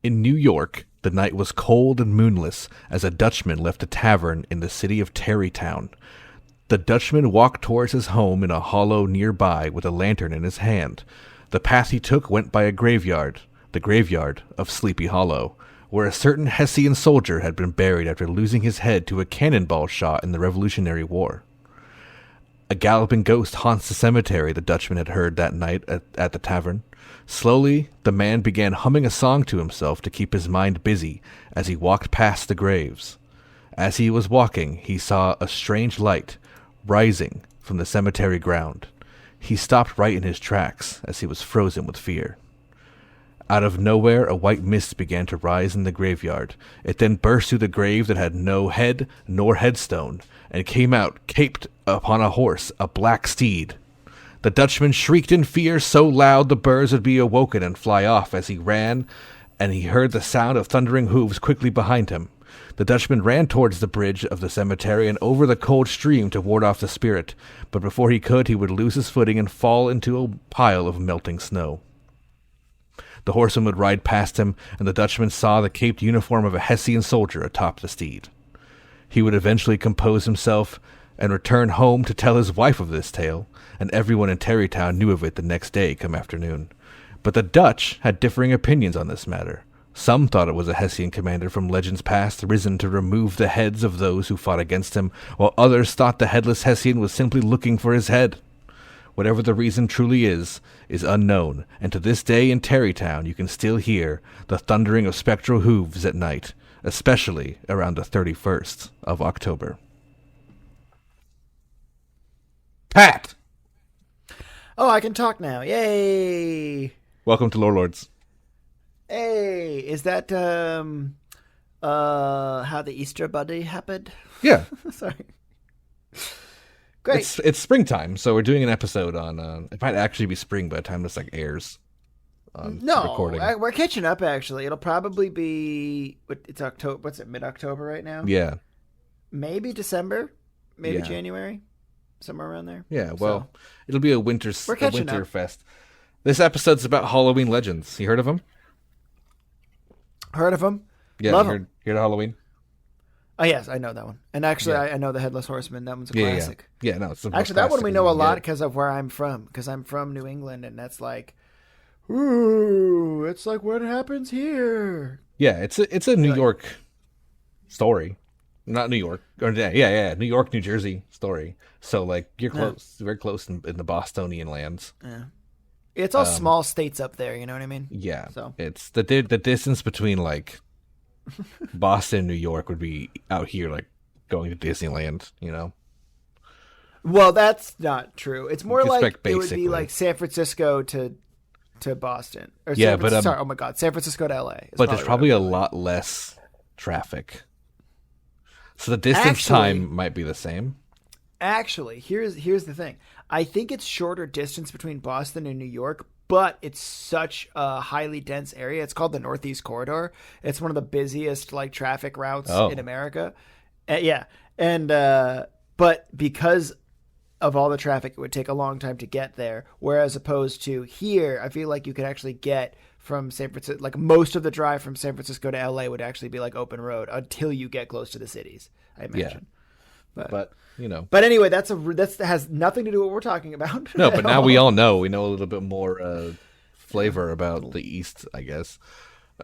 In New York, the night was cold and moonless as a Dutchman left a tavern in the city of Tarrytown. The Dutchman walked towards his home in a hollow nearby with a lantern in his hand. The path he took went by a graveyard, the graveyard of Sleepy Hollow, where a certain Hessian soldier had been buried after losing his head to a cannonball shot in the Revolutionary War. A galloping ghost haunts the cemetery, the Dutchman had heard that night at the tavern. Slowly, the man began humming a song to himself to keep his mind busy as he walked past the graves. As he was walking, he saw a strange light rising from the cemetery ground. He stopped right in his tracks as he was frozen with fear. Out of nowhere, a white mist began to rise in the graveyard. It then burst through the grave that had no head nor headstone, and came out, caped upon a horse, a black steed. The Dutchman shrieked in fear so loud the birds would be awoken and fly off as he ran, and he heard the sound of thundering hooves quickly behind him. The Dutchman ran towards the bridge of the cemetery and over the cold stream to ward off the spirit, but before he could, he would lose his footing and fall into a pile of melting snow. The horseman would ride past him, and the Dutchman saw the caped uniform of a Hessian soldier atop the steed. He would eventually compose himself and return home to tell his wife of this tale, and everyone in Tarrytown knew of it the next day come afternoon. But the Dutch had differing opinions on this matter. Some thought it was a Hessian commander from legends past risen to remove the heads of those who fought against him, while others thought the headless Hessian was simply looking for his head. Whatever the reason truly is unknown, and to this day in Tarrytown you can still hear the thundering of spectral hooves at night, especially around the 31st of October. Pat! Oh, I can talk now. Yay! Welcome to Lore Lords. Hey, is that how the Easter Bunny happened? Yeah. Sorry. Great. It's springtime, so we're doing an episode on. It might actually be spring by the time this airs. Recording. We're catching up. Actually, it'll probably be. It's October. What's it? Mid-October right now. Yeah. Maybe December. Maybe January. Somewhere around there. Yeah. Well, it'll be a winter up. fest. This episode's about Halloween legends. You heard of them? Heard of them? Yeah. Love you them. Heard of Halloween? Oh, yes, I know that one. And actually, I know the Headless Horseman. That one's a classic. Yeah, no, it's actually, that one we know a lot because of where I'm from. Because I'm from New England, and that's like, ooh, it's like what happens here. Yeah, it's a New York story. Not New York. Or New York, New Jersey story. So, like, you're close, very close in the Bostonian lands. Yeah. It's all small states up there, you know what I mean? Yeah. So it's the distance between, like, Boston and New York would be out here, like, going to Disneyland, you know? Well, that's not true. It's more like it would be like San Francisco to Boston. Or yeah, but... sorry, oh my God, San Francisco to LA. But there's probably a lot less traffic. So the distance time might be the same. Actually, here's the thing. I think it's shorter distance between Boston and New York, but it's such a highly dense area. It's called the Northeast Corridor. It's one of the busiest like traffic routes in America. But because of all the traffic, it would take a long time to get there. Whereas opposed to here, I feel like you could actually get from San Francisco, like most of the drive from San Francisco to LA would actually be like open road until you get close to the cities, I imagine. Yeah. But you know. But anyway, that has nothing to do with what we're talking about. No, but now we all know. We know a little bit more flavor about the East, I guess.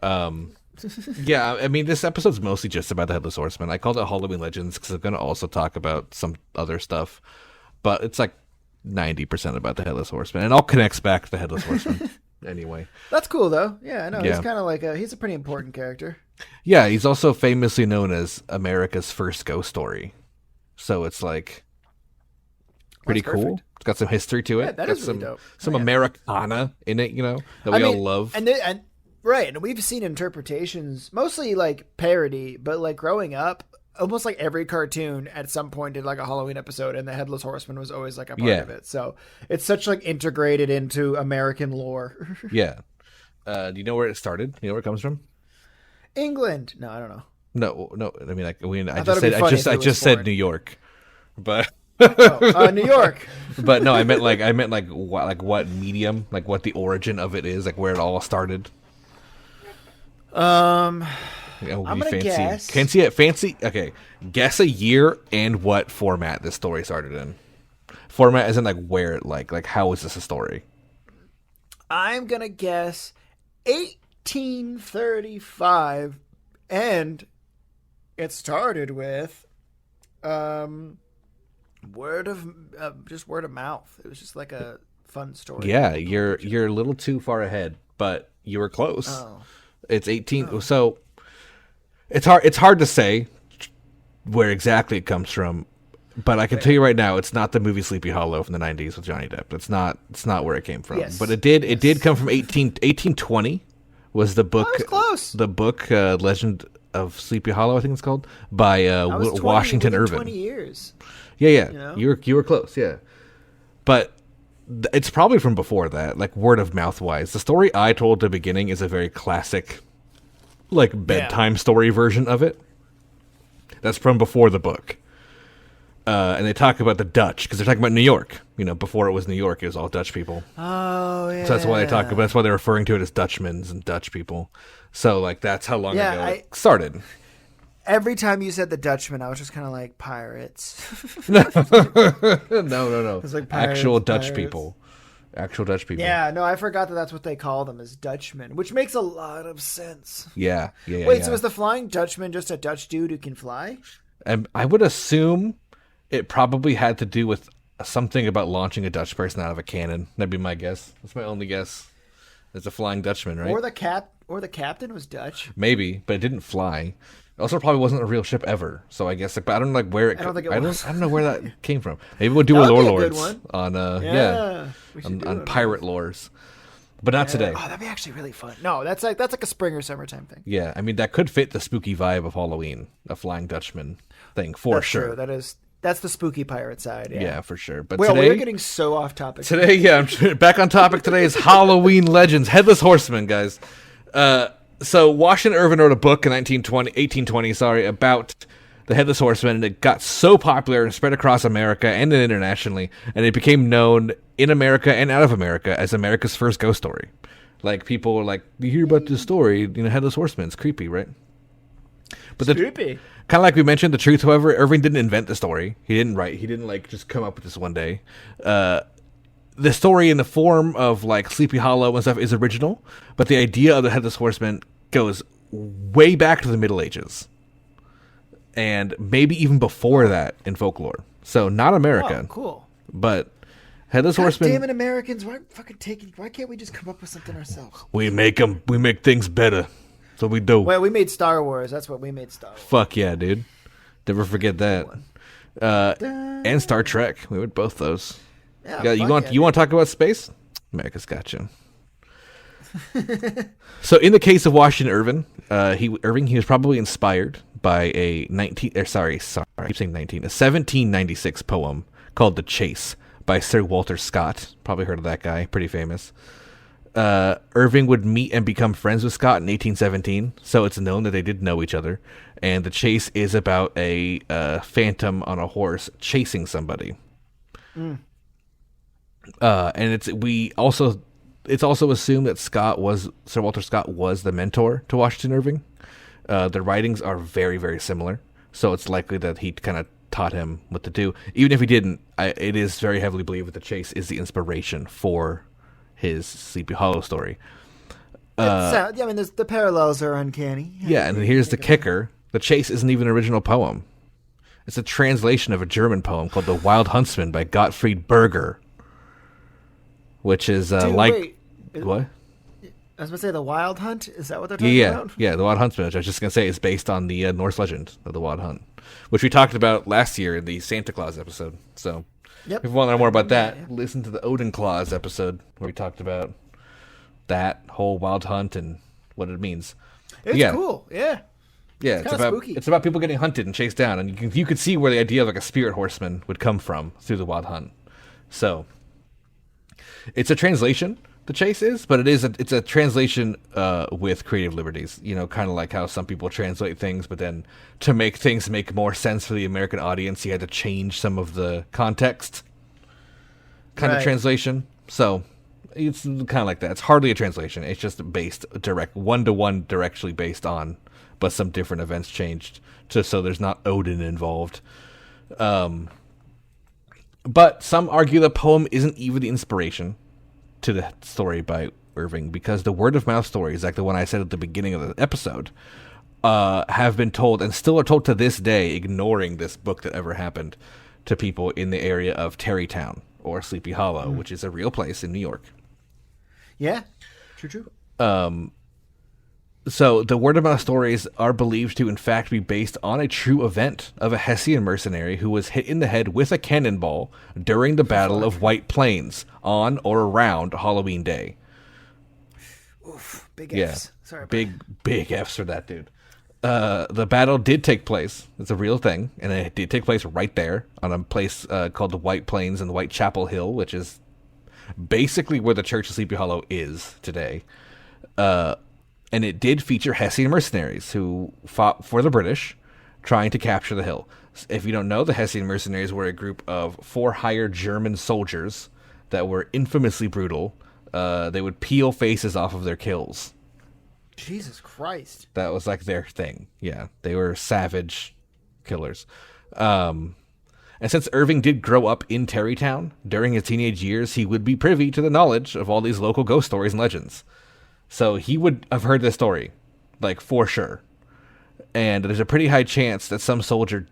Yeah, I mean, this episode's mostly just about the Headless Horseman. I called it Halloween Legends because I'm going to also talk about some other stuff. But it's like 90% about the Headless Horseman. And it all connects back to the Headless Horseman anyway. That's cool, though. Yeah, I know. Yeah. He's kind of like he's a pretty important character. Yeah, he's also famously known as America's first ghost story. So it's like pretty cool. It's got some history to it. Yeah, that is really dope. Some Americana in it, you know, that we all love. And right, and we've seen interpretations, mostly like parody, but like growing up, almost like every cartoon at some point did like a Halloween episode, and the Headless Horseman was always like a part of it. So it's such like integrated into American lore. Yeah. Do you know where it started? You know where it comes from? England. No, I don't know. No. I mean, I just said New York, but New York. But no, I meant like what medium, like what the origin of it is, like where it all started. Um, That will I'm be gonna fancy. guess. Fancy. Okay, guess a year and what format this story started in. Format isn't like where it like how is this a story? I'm gonna guess 1835, and it started with word of just word of mouth. It was just like a fun story. Yeah, you're a little too far ahead, but you were close. Oh. It's 18. So it's hard to say where exactly it comes from, but I can tell you right now, it's not the movie Sleepy Hollow from the 90s with Johnny Depp. It's not where it came from. Yes. But it did come from 1820 was the book. I was close. The book Legend of Sleepy Hollow, I think it's called, by Washington Irving. 20 years. Yeah. You know? You were close, yeah. But it's probably from before that, like word of mouth wise. The story I told at the beginning is a very classic, like bedtime story version of it. That's from before the book. And they talk about the Dutch because they're talking about New York. You know, before it was New York, it was all Dutch people. Oh yeah. So that's why they talk about. That's why they're referring to it as Dutchmans and Dutch people. So like that's how long ago it started. Every time you said the Dutchman, I was just kind of like pirates. No. It's like Actual pirates. Dutch people. Actual Dutch people. Yeah, no, I forgot that that's what they call them, as Dutchmen, which makes a lot of sense. Yeah. Wait, so is the Flying Dutchman just a Dutch dude who can fly? And I would assume it probably had to do with something about launching a Dutch person out of a cannon. That'd be my guess. That's my only guess. It's a Flying Dutchman, right? Or the captain was Dutch. Maybe, but it didn't fly. It also probably wasn't a real ship ever. So I guess, but I don't know like where it. I don't think it was. I don't know where that came from. Maybe we'll do a Lore Lords on on pirate lores, but not today. Oh, that'd be actually really fun. No, that's like a spring or summertime thing. Yeah, I mean that could fit the spooky vibe of Halloween, a Flying Dutchman thing for That's sure. True. That's the spooky pirate side. Yeah, for sure. But well, today, we're getting so off topic. Today, yeah, I'm back on topic. Today is Halloween Legends, Headless Horseman, guys. So Washington Irving wrote a book in 1820, about the Headless Horseman, and it got so popular and spread across America and then internationally, and it became known in America and out of America as America's first ghost story. Like, people were like, you hear about this story, you know, Headless Horseman, it's creepy, right? But creepy. Kind of like we mentioned, the truth, however, Irving didn't invent the story. He didn't like just come up with this one day. The story in the form of like Sleepy Hollow and stuff is original, but the idea of the Headless Horseman goes way back to the Middle Ages, and maybe even before that in folklore. So not America. Oh, cool. But Headless Horseman. Damn it, Americans! Why can't we just come up with something ourselves? We make things better. So we do. Well, we made Star Wars. That's what we made Star Wars. Fuck yeah, dude. Never forget that. And Star Trek. We would both those. Yeah, you want to talk about space? America's got you. So in the case of Washington Irving, he was probably inspired by a 1796 poem called "The Chase" by Sir Walter Scott. Probably heard of that guy. Pretty famous. Irving would meet and become friends with Scott in 1817, so it's known that they did know each other. And The Chase is about a phantom on a horse chasing somebody. And it's also assumed that Sir Walter Scott was the mentor to Washington Irving. Their writings are very, very similar, so it's likely that he kind of taught him what to do. Even if he didn't, it is very heavily believed that The Chase is the inspiration for his Sleepy Hollow story. I mean, the parallels are uncanny. Yeah, and here's the kicker. The Chase isn't even an original poem. It's a translation of a German poem called The Wild Huntsman by Gottfried Berger, which is what? I was going to say The Wild Hunt? Is that what they're talking about? Yeah, The Wild Huntsman, which I was just going to say is based on the Norse legend of the Wild Hunt, which we talked about last year in the Santa Claus episode. So Yep. if you want to know more about that, listen to the Odin Claus episode where we talked about that whole wild hunt and what it means. It's cool, yeah. Yeah, It's kinda spooky. It's about people getting hunted and chased down, and you could see where the idea of like a spirit horseman would come from through the wild hunt. So it's a translation, The Chase is, but it's a translation with creative liberties. You know, kind of like how some people translate things, but then to make things make more sense for the American audience, you had to change some of the context kind of translation. So It's kind of like that. It's hardly a translation. It's just based direct, one-to-one directly based on, but some different events changed just so there's not Odin involved. But some argue the poem isn't even the inspiration to the story by Irving, because the word-of-mouth stories, like the one I said at the beginning of the episode, have been told and still are told to this day, ignoring this book that ever happened, to people in the area of Tarrytown or Sleepy Hollow, which is a real place in New York. Yeah, true. So the word-of-mouth stories are believed to, in fact, be based on a true event of a Hessian mercenary who was hit in the head with a cannonball during the Battle of White Plains on or around Halloween Day. Oof, big F's. Sorry. Big F's for that dude. The battle did take place. It's a real thing, and it did take place right there on a place called the White Plains and the Whitechapel Hill, which is basically where the Church of Sleepy Hollow is today. And it did feature Hessian mercenaries who fought for the British, trying to capture the hill. If you don't know, the Hessian mercenaries were a group of 4 hired German soldiers that were infamously brutal. They would peel faces off of their kills. Jesus Christ. That was like their thing. Yeah, they were savage killers. And since Irving did grow up in Tarrytown, during his teenage years, he would be privy to the knowledge of all these local ghost stories and legends. So he would have heard this story, like, for sure. And there's a pretty high chance that some soldiers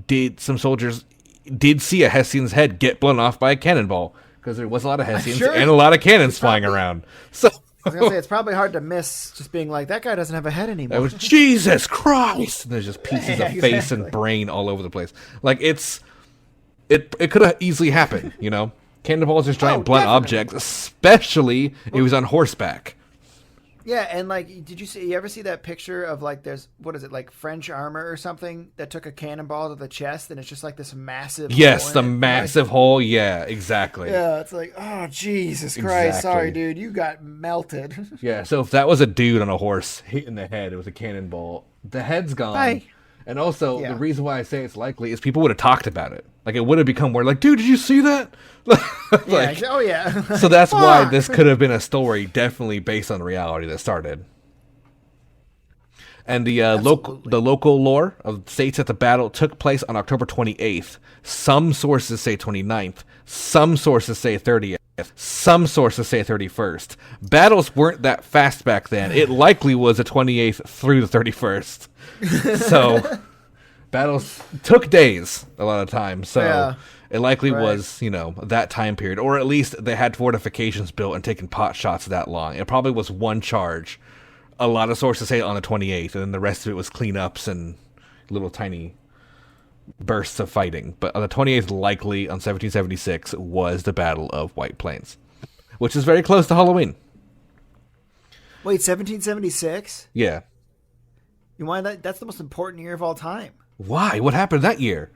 did see a Hessian's head get blown off by a cannonball, because there was a lot of Hessians and a lot of cannons flying around. So I was going to say, it's probably hard to miss just being like, that guy doesn't have a head anymore. It was Jesus Christ! And there's just pieces of face and brain all over the place. Like, it could have easily happened, you know? Cannonballs are just giant blunt objects, especially if he was on horseback. Yeah, and like, you ever see that picture of like, there's, what is it, like French armor or something that took a cannonball to the chest, and it's just like this massive Yes, the massive hole, yeah, exactly. Yeah, it's like, oh, Jesus Christ, sorry, dude, you got melted. Yeah, so if that was a dude on a horse hit in the head, it was a cannonball, the head's gone. Bye. And also, the reason why I say it's likely is people would have talked about it. Like, it would have become more like, dude, did you see that? Like, oh, yeah. So that's why this could have been a story definitely based on reality that started. And the local lore states that the battle took place on October 28th. Some sources say 29th. Some sources say 30th. Some sources say 31st. Battles weren't that fast back then. It likely was the 28th through the 31st. So battles took days a lot of times. So it likely was, that time period. Or at least they had fortifications built and taken pot shots that long. It probably was one charge. A lot of sources say on the 28th, and then the rest of it was cleanups and little tiny bursts of fighting. But on the 28th, likely on 1776, was the Battle of White Plains, which is very close to Halloween. Wait, 1776? Yeah. You mind that? That's the most important year of all time. Why? What happened that year?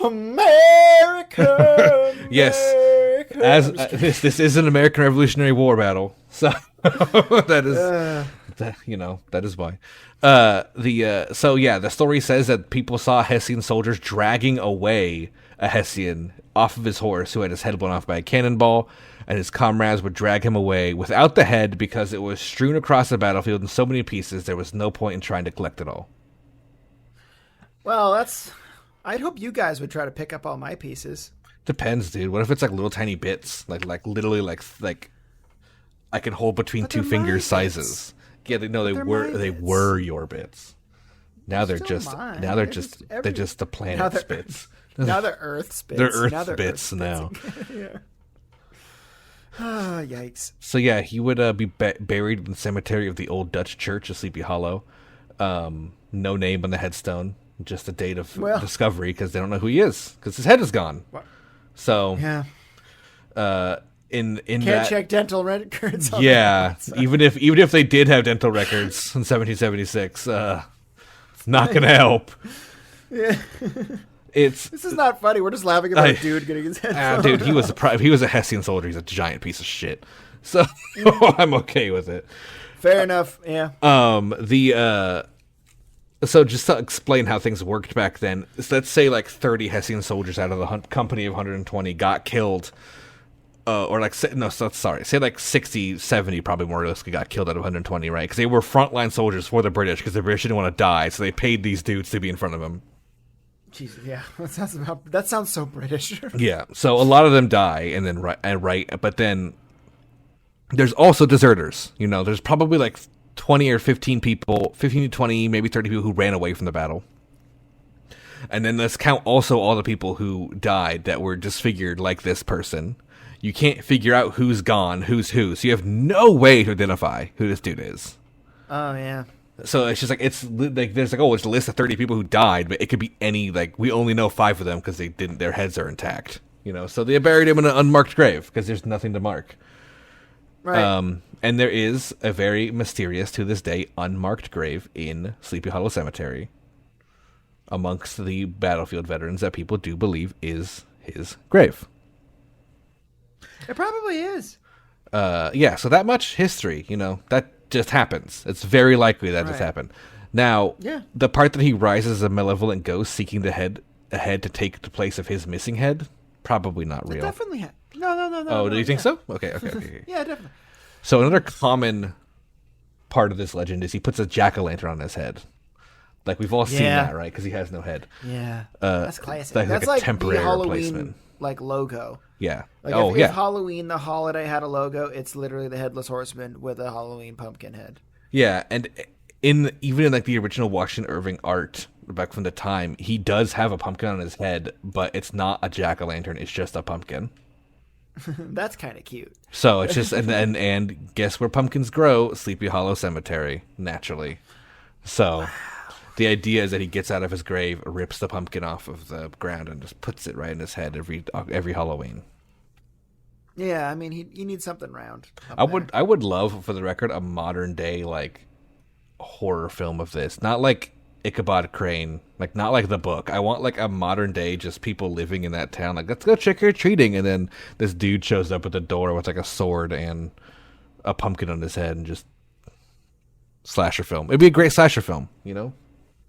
America. Yes. As this is an American Revolutionary War battle, so that is why. The story says that people saw Hessian soldiers dragging away a Hessian off of his horse who had his head blown off by a cannonball, and his comrades would drag him away without the head because it was strewn across the battlefield in so many pieces there was no point in trying to collect it all. Well, I'd hope you guys would try to pick up all my pieces. Depends, dude. What if it's like little tiny bits, like literally like I can hold between two fingers sizes? Yeah, they were your bits. Now they're just the planet's bits. Now they're Earth's bits. They're Earth's bits now. Yeah. Ah, yikes. So yeah, he would be buried in the cemetery of the Old Dutch Church of Sleepy Hollow. No name on the headstone, just the date of discovery, because they don't know who he is, because his head is gone. What? So yeah, can't check dental records. Yeah, even if they did have dental records in 1776, it's not going to help. Yeah. This is not funny. We're just laughing about a dude getting his head. Dude, he was a Hessian soldier. He's a giant piece of shit. So I'm okay with it. Fair enough. Yeah. So just to explain how things worked back then, let's say like 30 Hessian soldiers out of the company of 120 got killed or like no, sorry, say like 60, 70 probably more realistically got killed out of 120, right? Because they were frontline soldiers for the British, because the British didn't want to die, so they paid these dudes to be in front of them. Jesus, yeah, that sounds so British. Yeah, so a lot of them die, and then but then there's also deserters. You know, there's probably like 20 or 15 people, 15 to 20, maybe 30 people who ran away from the battle. And then let's count also all the people who died that were disfigured like this person. You can't figure out who's gone, who's who, so you have no way to identify who this dude is. Oh, yeah. So it's just like, it's like, there's like, oh, it's a list of 30 people who died, but it could be any, like, we only know 5 of them because they didn't, their heads are intact. You know, so they buried him in an unmarked grave because there's nothing to mark. Right. And there is a very mysterious, to this day, unmarked grave in Sleepy Hollow Cemetery amongst the battlefield veterans that people do believe is his grave. It probably is. Yeah, so that much history, you know, that just happens. It's very likely that just happened. Now, the part that he rises as a malevolent ghost seeking a head to take the place of his missing head, probably not real. Definitely. No. Oh, do you think so? Okay. Yeah, definitely. So another common part of this legend is he puts a jack-o'-lantern on his head. Like, we've all seen that, right? Because he has no head. Yeah. That's classic. That's like a temporary the Halloween, replacement. Like, logo. Yeah. Like if Halloween, the holiday, had a logo, it's literally the Headless Horseman with a Halloween pumpkin head. Yeah, and even in like the original Washington Irving art back from the time, he does have a pumpkin on his head, but it's not a jack-o'-lantern, it's just a pumpkin. That's kind of cute. So it's just and guess where pumpkins grow? Sleepy Hollow Cemetery, naturally. So the idea is that he gets out of his grave, rips the pumpkin off of the ground, and just puts it right in his head every Halloween. Yeah, I mean, he needs something round. I would love, for the record, a modern day like horror film of this, not like Ichabod Crane, like not like the book. I want like a modern day, just people living in that town. Like, let's go trick or treating, and then this dude shows up at the door with like a sword and a pumpkin on his head, and just slasher film. It'd be a great slasher film, you know?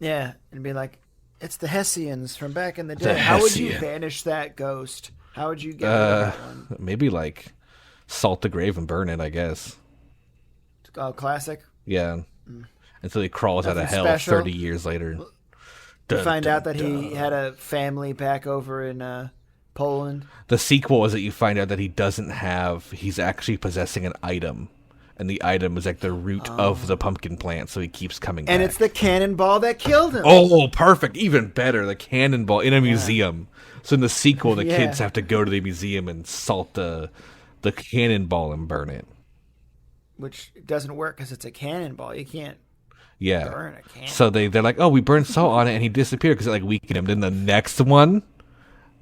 Yeah, and be like, it's the Hessians from back in the day. How would you banish that ghost? How would you get rid of that one? Maybe like salt the grave and burn it, I guess. Oh, classic. Yeah. Until he crawls out of hell special. 30 years later. You find out that he had a family back over in Poland. The sequel is that you find out that he's actually possessing an item. And the item is like the root of the pumpkin plant, so he keeps coming back. And it's the cannonball that killed him. Oh, perfect. Even better. The cannonball in a museum. So in the sequel, the kids have to go to the museum and salt the cannonball and burn it. Which doesn't work because it's a cannonball. You can't burn a cannonball. So they're like, oh, we burned salt on it and he disappeared because it like weakened him. Then the next one,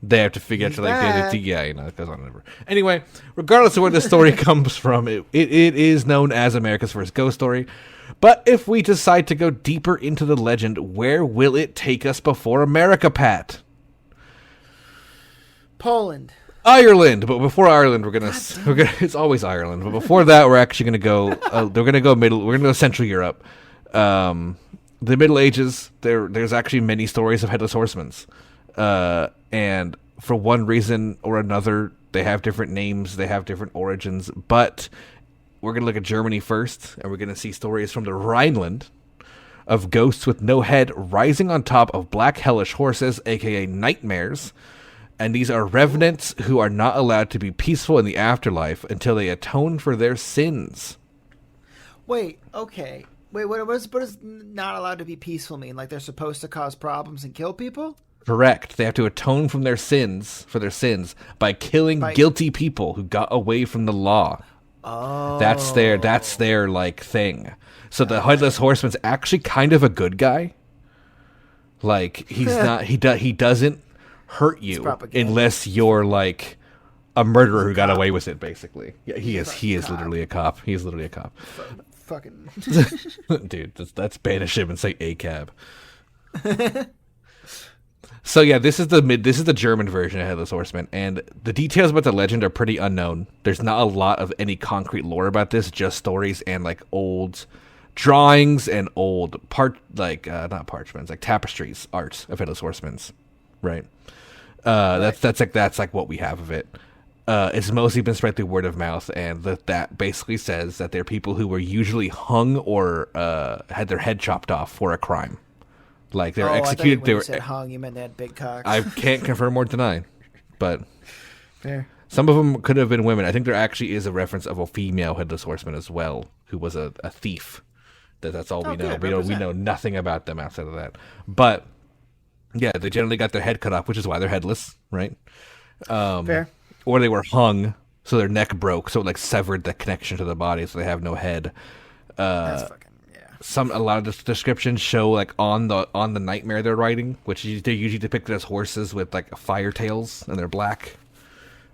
they have to figure out to like, it goes on and over. Anyway, regardless of where the story comes from, it is known as America's first ghost story. But if we decide to go deeper into the legend, where will it take us before America, Pat? Poland. Ireland, but before Ireland, we're gonna it's always Ireland. But before that, we're actually gonna go. We're gonna go Central Europe. The Middle Ages. There's actually many stories of headless horsemen, and for one reason or another, they have different names. They have different origins. But we're gonna look at Germany first, and we're gonna see stories from the Rhineland of ghosts with no head rising on top of black hellish horses, aka nightmares. And these are revenants who are not allowed to be peaceful in the afterlife until they atone for their sins. Wait, okay. Wait, what does not allowed to be peaceful mean? Like they're supposed to cause problems and kill people? Correct. They have to atone from their sins by killing guilty people who got away from the law. Oh. That's their like thing. So the Headless Horseman's actually kind of a good guy. Like he's not he doesn't hurt you unless you're like a murderer who got away with it, basically. Yeah, he is literally a cop. He is literally a cop. Fucking dude, that's banish him and say a cab. So yeah, this is the German version of Headless Horseman, and the details about the legend are pretty unknown. There's not a lot of any concrete lore about this, just stories and like old drawings and old not parchments, like tapestries, art of Headless Horsemen's. Right. That's like what we have of it. It's mostly been spread through word of mouth, and that basically says that they're people who were usually hung or had their head chopped off for a crime. Like they're executed. I thought when you said hung, you meant they had big cocks. I can't confirm or deny, but fair. Some of them could have been women. I think there actually is a reference of a female headless horseman as well, who was a thief. That's all we know. We know nothing about them outside of that. But yeah, they generally got their head cut off, which is why they're headless, right? Fair. Or they were hung, so their neck broke, so it like severed the connection to the body, so they have no head. That's fucking a lot of the descriptions show like on the nightmare they're riding, which they're usually depicted as horses with like fire tails, and they're black.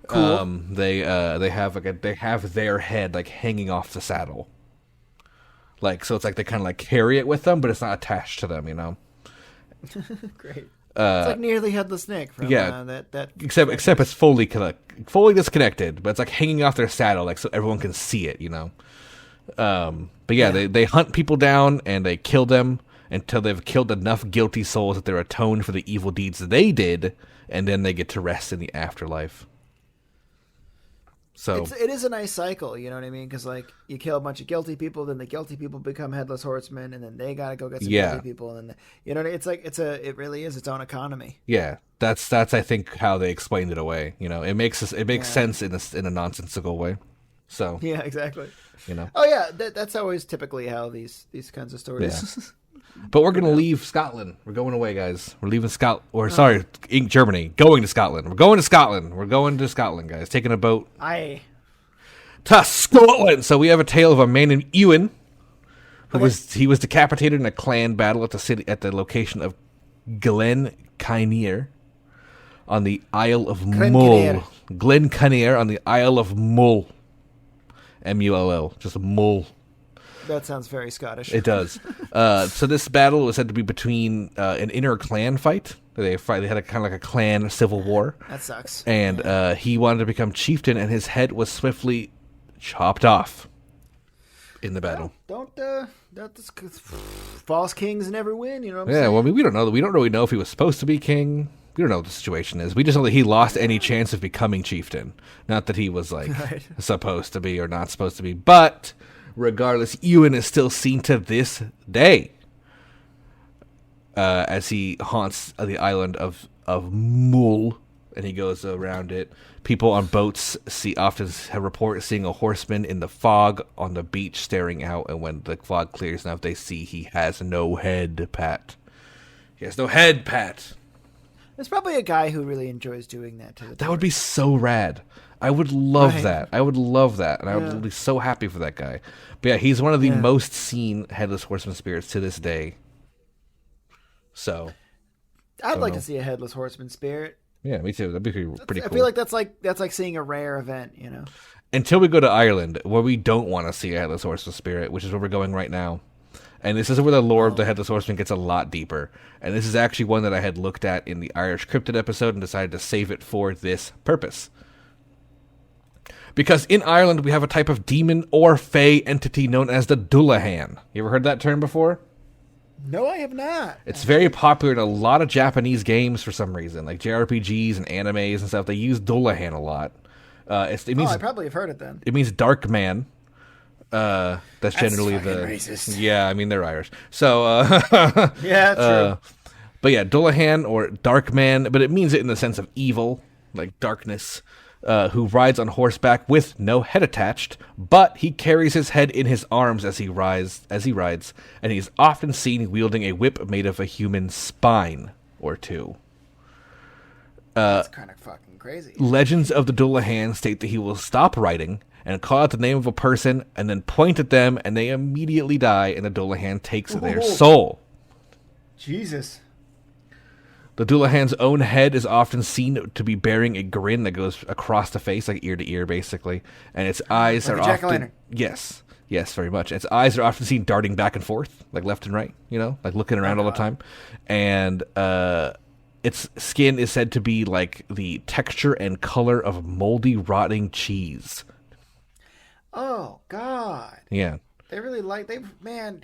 Cool. They have their head like hanging off the saddle, like so it's like they kind of like carry it with them, but it's not attached to them, you know. Great. It's like nearly headless Nick. From, that except it's fully disconnected, but it's like hanging off their saddle, like so everyone can see it, you know. But they hunt people down and they kill them until they've killed enough guilty souls that they're atoned for the evil deeds they did, and then they get to rest in the afterlife. So it is a nice cycle, you know what I mean? Because like you kill a bunch of guilty people, then the guilty people become headless horsemen, and then they gotta go get some guilty people, and then you know it's like it really is its own economy. Yeah, that's I think how they explained it away. You know, it makes sense in a nonsensical way. So yeah, exactly. You know. Oh yeah, that's always typically how these kinds of stories. Yeah. But we're gonna leave Scotland. We're going away, guys. We're leaving Germany. Going to Scotland. We're going to Scotland. We're going to Scotland, guys. Taking a boat. To Scotland. So we have a tale of a man named Ewan, who was decapitated in a clan battle at the location of Glen Kinnear on the Isle of Mull. Glen Kinnear on the Isle of Mull. Mull. Just Mull. That sounds very Scottish. It does. So this battle was said to be between an inner clan fight. They had a kind of like a clan civil war. That sucks. And he wanted to become chieftain, and his head was swiftly chopped off in the battle. False kings never win. You know what I'm saying? Yeah. Well, I mean, we don't know. We don't really know if he was supposed to be king. We don't know what the situation is. We just know that he lost any chance of becoming chieftain. Not that he was like supposed to be or not supposed to be, but. Regardless, Ewan is still seen to this day as he haunts the island of Mull, and he goes around it. People on boats often report seeing a horseman in the fog on the beach staring out, and when the fog clears enough, they see he has no head, Pat. He has no head, Pat. There's probably a guy who really enjoys doing that to the That would be so rad. I would love that. I would love that, and I would be so happy for that guy. But yeah, he's one of the most seen headless horseman spirits to this day. So, I'd like to see a headless horseman spirit. Yeah, me too. That'd be pretty cool. I feel like that's like seeing a rare event, you know. Until we go to Ireland, where we don't want to see a headless horseman spirit, which is where we're going right now. And this is where the lore of the Headless Horseman gets a lot deeper. And this is actually one that I had looked at in the Irish Cryptid episode and decided to save it for this purpose. Because in Ireland, we have a type of demon or fae entity known as the Dullahan. You ever heard that term before? No, I have not. It's very popular in a lot of Japanese games for some reason. Like JRPGs and animes and stuff. They use Dullahan a lot. I probably have heard it then. It means dark man. That's generally the racist. Yeah, I mean they're Irish. So yeah, true. But yeah, Dullahan or dark man, but it means it in the sense of evil, like darkness. Who rides on horseback with no head attached, but he carries his head in his arms as he rides, and he's often seen wielding a whip made of a human spine or two. That's kind of fucking crazy. Legends of the Dullahan state that he will stop riding and call out the name of a person and then point at them, and they immediately die, and the Dullahan takes their soul. Jesus. The Dullahan's own head is often seen to be bearing a grin that goes across the face, like ear to ear, basically. And its eyes are often... Yes, very much. Its eyes are often seen darting back and forth, like left and right, you know, like looking around all the time. And its skin is said to be like the texture and color of moldy, rotting cheese. Oh, God. Yeah. They really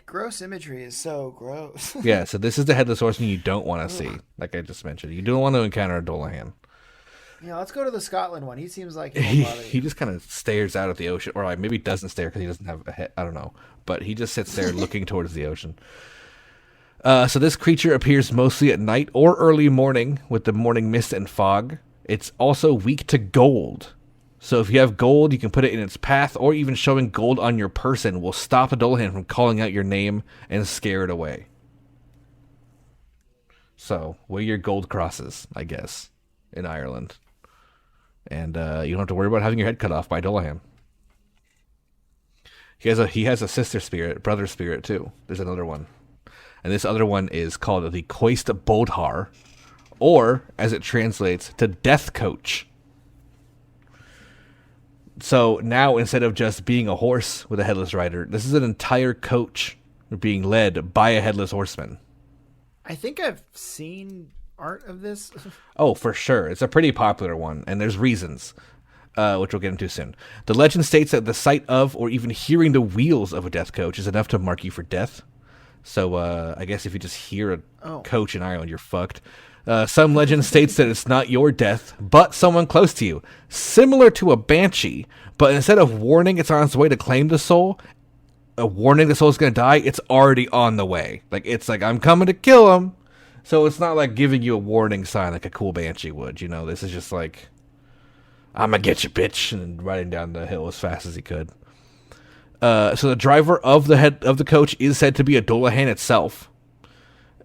gross imagery is so gross. Yeah, so this is the Headless Horseman you don't want to see, like I just mentioned. You don't want to encounter a Dullahan. Yeah, let's go to the Scotland one. He seems like he won't bother He you. just kind of stares out at the ocean, or like maybe doesn't stare because he doesn't have a head. I don't know, but he just sits there looking towards the ocean. So this creature appears mostly at night or early morning with the morning mist and fog. It's also weak to gold. So if you have gold, you can put it in its path, or even showing gold on your person will stop the Dullahan from calling out your name and scare it away. So wear your gold crosses, I guess, in Ireland. And you don't have to worry about having your head cut off by Dullahan. He has a sister spirit, brother spirit too. There's another one. And this other one is called the Coist Bodhar, or, as it translates, to Death Coach. So now, instead of just being a horse with a headless rider, this is an entire coach being led by a headless horseman. I think I've seen art of this. Oh, for sure. It's a pretty popular one, and there's reasons, which we'll get into soon. The legend states that the sight of, or even hearing the wheels of a death coach is enough to mark you for death. So I guess if you just hear a coach in Ireland, you're fucked. Some legend states that it's not your death, but someone close to you. Similar to a banshee, but instead of warning it's on its way to claim the soul, warning the soul's going to die, it's already on the way. Like, it's like, I'm coming to kill him. So it's not like giving you a warning sign like a cool banshee would, you know? This is just like, I'm going to get you, bitch, and riding down the hill as fast as he could. So the driver of the head of the coach is said to be a Dullahan itself.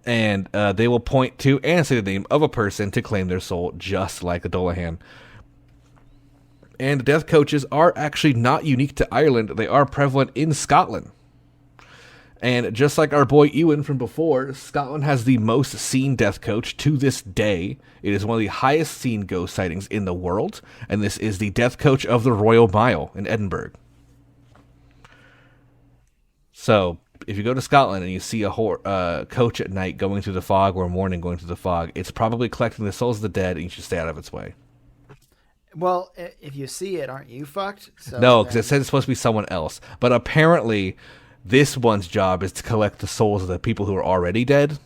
And they will point to and say the name of a person to claim their soul, just like the Dullahan. And death coaches are actually not unique to Ireland. They are prevalent in Scotland. And just like our boy Ewan from before, Scotland has the most seen death coach to this day. It is one of the highest seen ghost sightings in the world. And this is the death coach of the Royal Mile in Edinburgh. So, if you go to Scotland and you see a coach at night going through the fog or morning going through the fog, it's probably collecting the souls of the dead, and you should stay out of its way. Well, if you see it, aren't you fucked? So No, because it says it's supposed to be someone else. But apparently, this one's job is to collect the souls of the people who are already dead.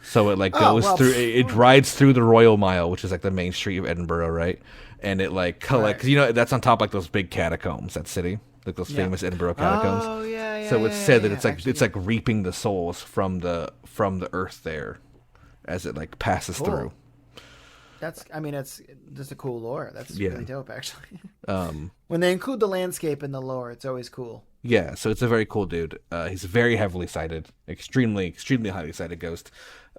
So it goes through. It rides through the Royal Mile, which is like the main street of Edinburgh, right? And it collects. Right. You know, that's on top like those big catacombs. That city. Like those famous Edinburgh catacombs. Oh yeah. So it's said that it's like reaping the souls from the earth there, as it passes through. It's just a cool lore. That's Yeah. really dope, actually. When they include the landscape in the lore, it's always cool. Yeah, so it's a very cool dude. He's very heavily cited, extremely highly cited ghost.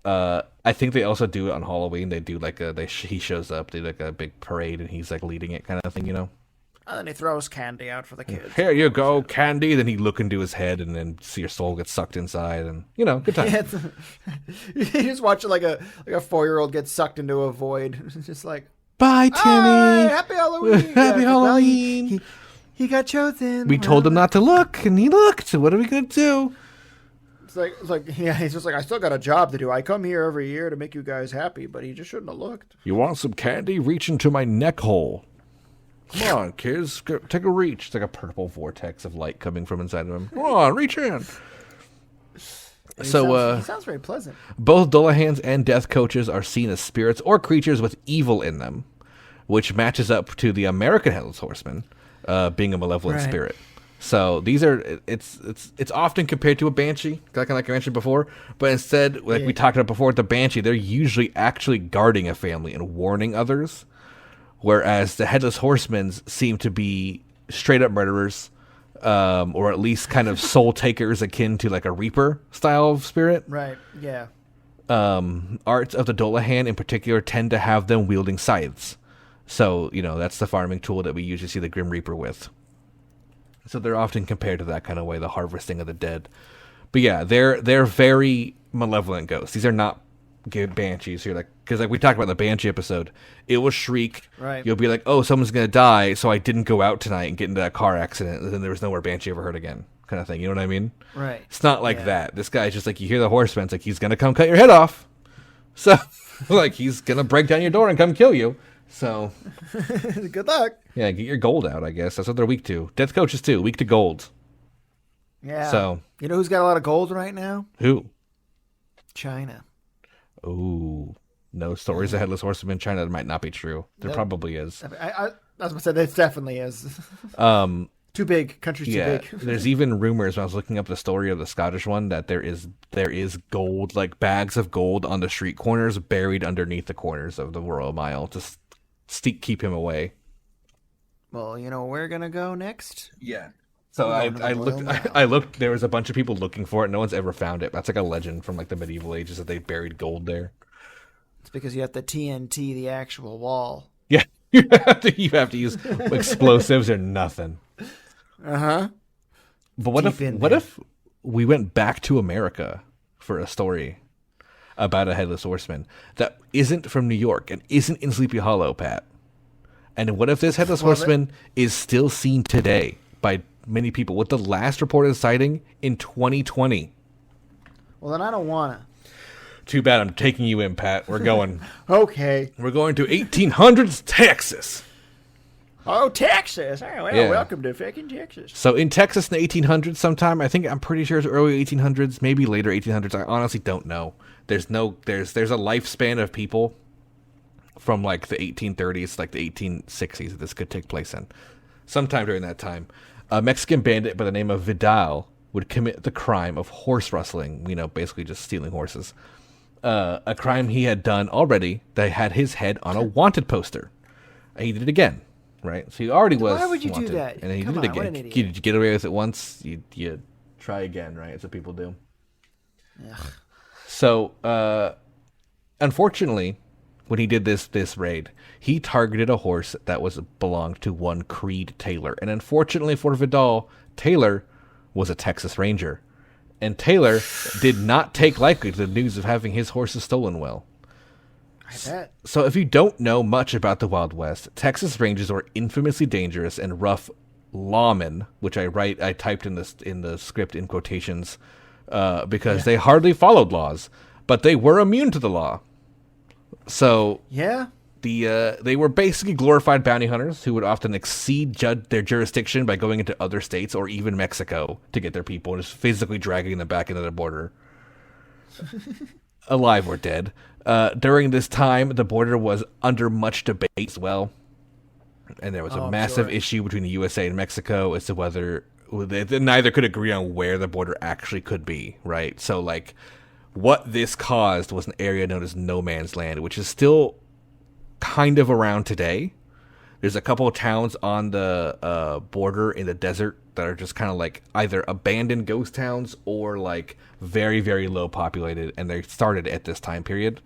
I think they also do it on Halloween. They do he shows up, they do like a big parade, and he's like leading it, kind of thing, you know. And then he throws candy out for the kids. Here you go, candy. Then he look into his head, and then see your soul get sucked inside, and good time. Yeah, you just watch it like a 4-year-old get sucked into a void. It's just like, bye, Timmy. Hey, happy Halloween. Happy Halloween. He got chosen. We told him not to look, and he looked. So what are we gonna do? It's like, yeah, he's just like, I still got a job to do. I come here every year to make you guys happy, but he just shouldn't have looked. You want some candy? Reach into my neck hole. Come on, kids. Take a reach. It's like a purple vortex of light coming from inside of him. Come on, reach in. He sounds very pleasant. Both Dullahans and death coaches are seen as spirits or creatures with evil in them, which matches up to the American Headless Horseman being a malevolent spirit. So these are it's often compared to a banshee, like I mentioned before, but instead, we talked about before, with the banshee, they're usually actually guarding a family and warning others. Whereas the Headless Horsemen seem to be straight up murderers, or at least kind of soul takers akin to like a Reaper style of spirit. Right, yeah. Arts of the Dullahan in particular tend to have them wielding scythes. So, that's the farming tool that we usually see the Grim Reaper with. So they're often compared to that kind of way, the harvesting of the dead. But yeah, they're very malevolent ghosts. These are not good banshees here, because we talked about the banshee episode, it will shriek. Right. You'll be like, oh, someone's gonna die, so I didn't go out tonight and get into that car accident, and then there was nowhere banshee ever heard again, kind of thing. You know what I mean? Right. It's not like that. This guy's just like, you hear the horseman, it's like he's gonna come cut your head off. So he's gonna break down your door and come kill you. So good luck. Yeah, get your gold out, I guess. That's what they're weak to. Death coaches too, weak to gold. Yeah. So you know who's got a lot of gold right now? Who? China. Ooh, no stories of headless horsemen in China. That might not be true. There probably is. I was gonna say there definitely is. Too big. Country's too big. There's even rumors when I was looking up the story of the Scottish one that there is gold, like bags of gold on the street corners buried underneath the corners of the Royal Mile to keep him away. Well, you know where we're gonna go next? Yeah. So I looked. There was a bunch of people looking for it. No one's ever found it. That's like a legend from like the medieval ages that they buried gold there. It's because you have to TNT the actual wall. Yeah, you have to use explosives or nothing. Uh-huh. But what if we went back to America for a story about a headless horseman that isn't from New York and isn't in Sleepy Hollow, Pat? And what if this headless horseman is still seen today by many people, with the last reported sighting in 2020? Well, then I don't wanna. Too bad. I'm taking you in, Pat. We're going. Okay. We're going to 1800s Texas. Oh, Texas! Oh, well, Yeah. Welcome to fucking Texas. So in Texas in the 1800s sometime, I'm pretty sure it's early 1800s, maybe later 1800s. I honestly don't know. There's a lifespan of people from like the 1830s, like the 1860s that this could take place in. Sometime during that time, a Mexican bandit by the name of Vidal would commit the crime of horse rustling, basically just stealing horses. A crime he had done already that had his head on a wanted poster. And he did it again. Right, so he already was. Why would you wanted, do that? And then he Come did it on, what again. an idiot. Did you get away with it once? You try again, right? That's what people do. Ugh. So, unfortunately, when he did this raid, he targeted a horse that belonged to one Creed Taylor, and unfortunately for Vidal, Taylor was a Texas Ranger, and Taylor did not take lightly to the news of having his horses stolen. Well. I bet. So if you don't know much about the Wild West, Texas Rangers were infamously dangerous and rough lawmen, which I typed in the script in quotations, because they hardly followed laws, but they were immune to the law. So Yeah. They were basically glorified bounty hunters who would often exceed their jurisdiction by going into other states or even Mexico to get their people and just physically dragging them back into the border. Alive or dead. During this time, the border was under much debate as well. And there was a massive issue between the USA and Mexico as to whether neither could agree on where the border actually could be, right? So, like, what this caused was an area known as No Man's Land, which is still kind of around today. There's a couple of towns on the border in the desert that are just kind of like either abandoned ghost towns or like very, very low populated, and they started at this time period.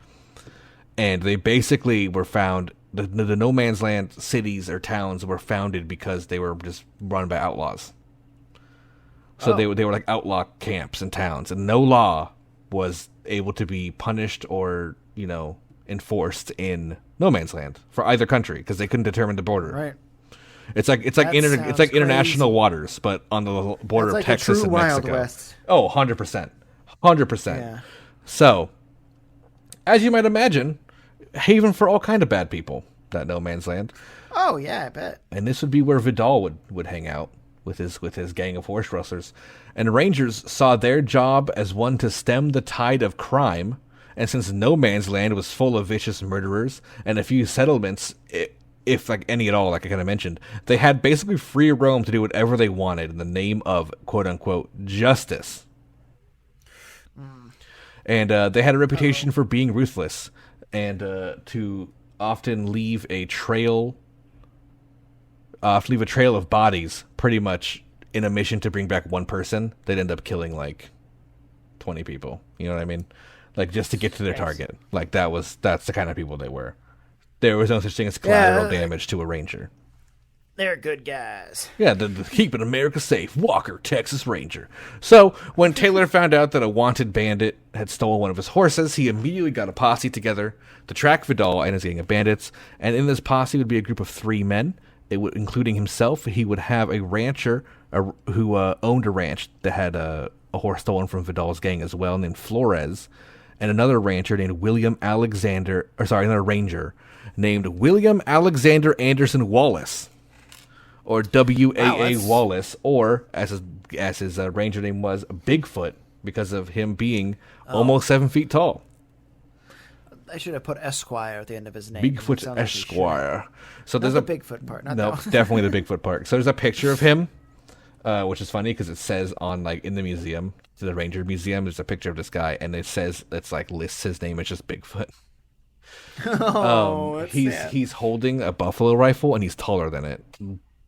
And they basically were found, the No Man's Land cities or towns were founded because they were just run by outlaws. So they were like outlaw camps and towns, and no law was able to be punished or, enforced in No Man's Land for either country because they couldn't determine the border. Right. It's like international waters, but on the border of Texas and Mexico. Wild West. Oh, 100%. 100%. Yeah. So, as you might imagine, haven for all kind of bad people, that No Man's Land. Oh yeah, I bet. And this would be where Vidal would hang out with his gang of horse rustlers. And Rangers saw their job as one to stem the tide of crime. And since No Man's Land was full of vicious murderers and a few settlements, if like any at all, like I kind of mentioned, they had basically free roam to do whatever they wanted in the name of quote unquote justice. And they had a reputation for being ruthless and to often leave a trail of bodies, pretty much in a mission to bring back one person. They'd end up killing like 20 people. You know what I mean? Like just to get to their target. Like that's the kind of people they were. There was no such thing as collateral damage to a ranger. They're good guys. Yeah, the keeping America safe, Walker, Texas Ranger. So when Taylor found out that a wanted bandit had stolen one of his horses, he immediately got a posse together to track Vidal and his gang of bandits. And in this posse would be a group of 3 men, including himself. He would have a rancher who owned a ranch that had a horse stolen from Vidal's gang as well, named Flores, and another ranger named another ranger named William Alexander Anderson Wallace, or W.A.A. Wallace, or as his ranger name was, Bigfoot, because of him being almost 7 feet tall. I should have put Esquire at the end of his name. Bigfoot Esquire. So Not there's the Bigfoot part. Not no, that one. definitely the Bigfoot part. So there's a picture of him, which is funny because it says on like in the museum, the Ranger Museum, there's a picture of this guy, and it says it's like lists his name as just Bigfoot. Oh, that's sad. He's holding a buffalo rifle, and he's taller than it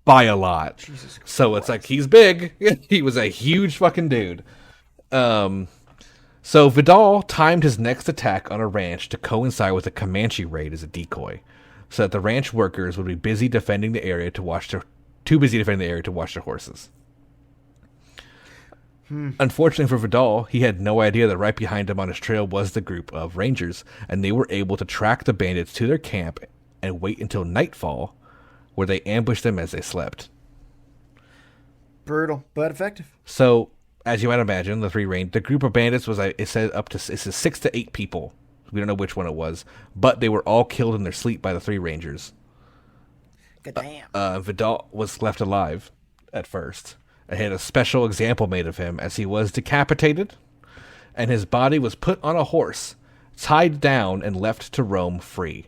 by a lot. Jesus So it's like he's big. He was a huge fucking dude. So Vidal timed his next attack on a ranch to coincide with a Comanche raid as a decoy, so that the ranch workers would be busy defending the area to watch too busy defending the area to watch their horses. Unfortunately for Vidal, he had no idea that right behind him on his trail was the group of rangers, and they were able to track the bandits to their camp and wait until nightfall, where they ambushed them as they slept. Brutal, but effective. So, as you might imagine, the group of bandits was, it said it says 6 to 8 people. We don't know which one it was, but they were all killed in their sleep by the 3 rangers. Good damn. Vidal was left alive at first. And had a special example made of him as he was decapitated, and his body was put on a horse, tied down, and left to roam free,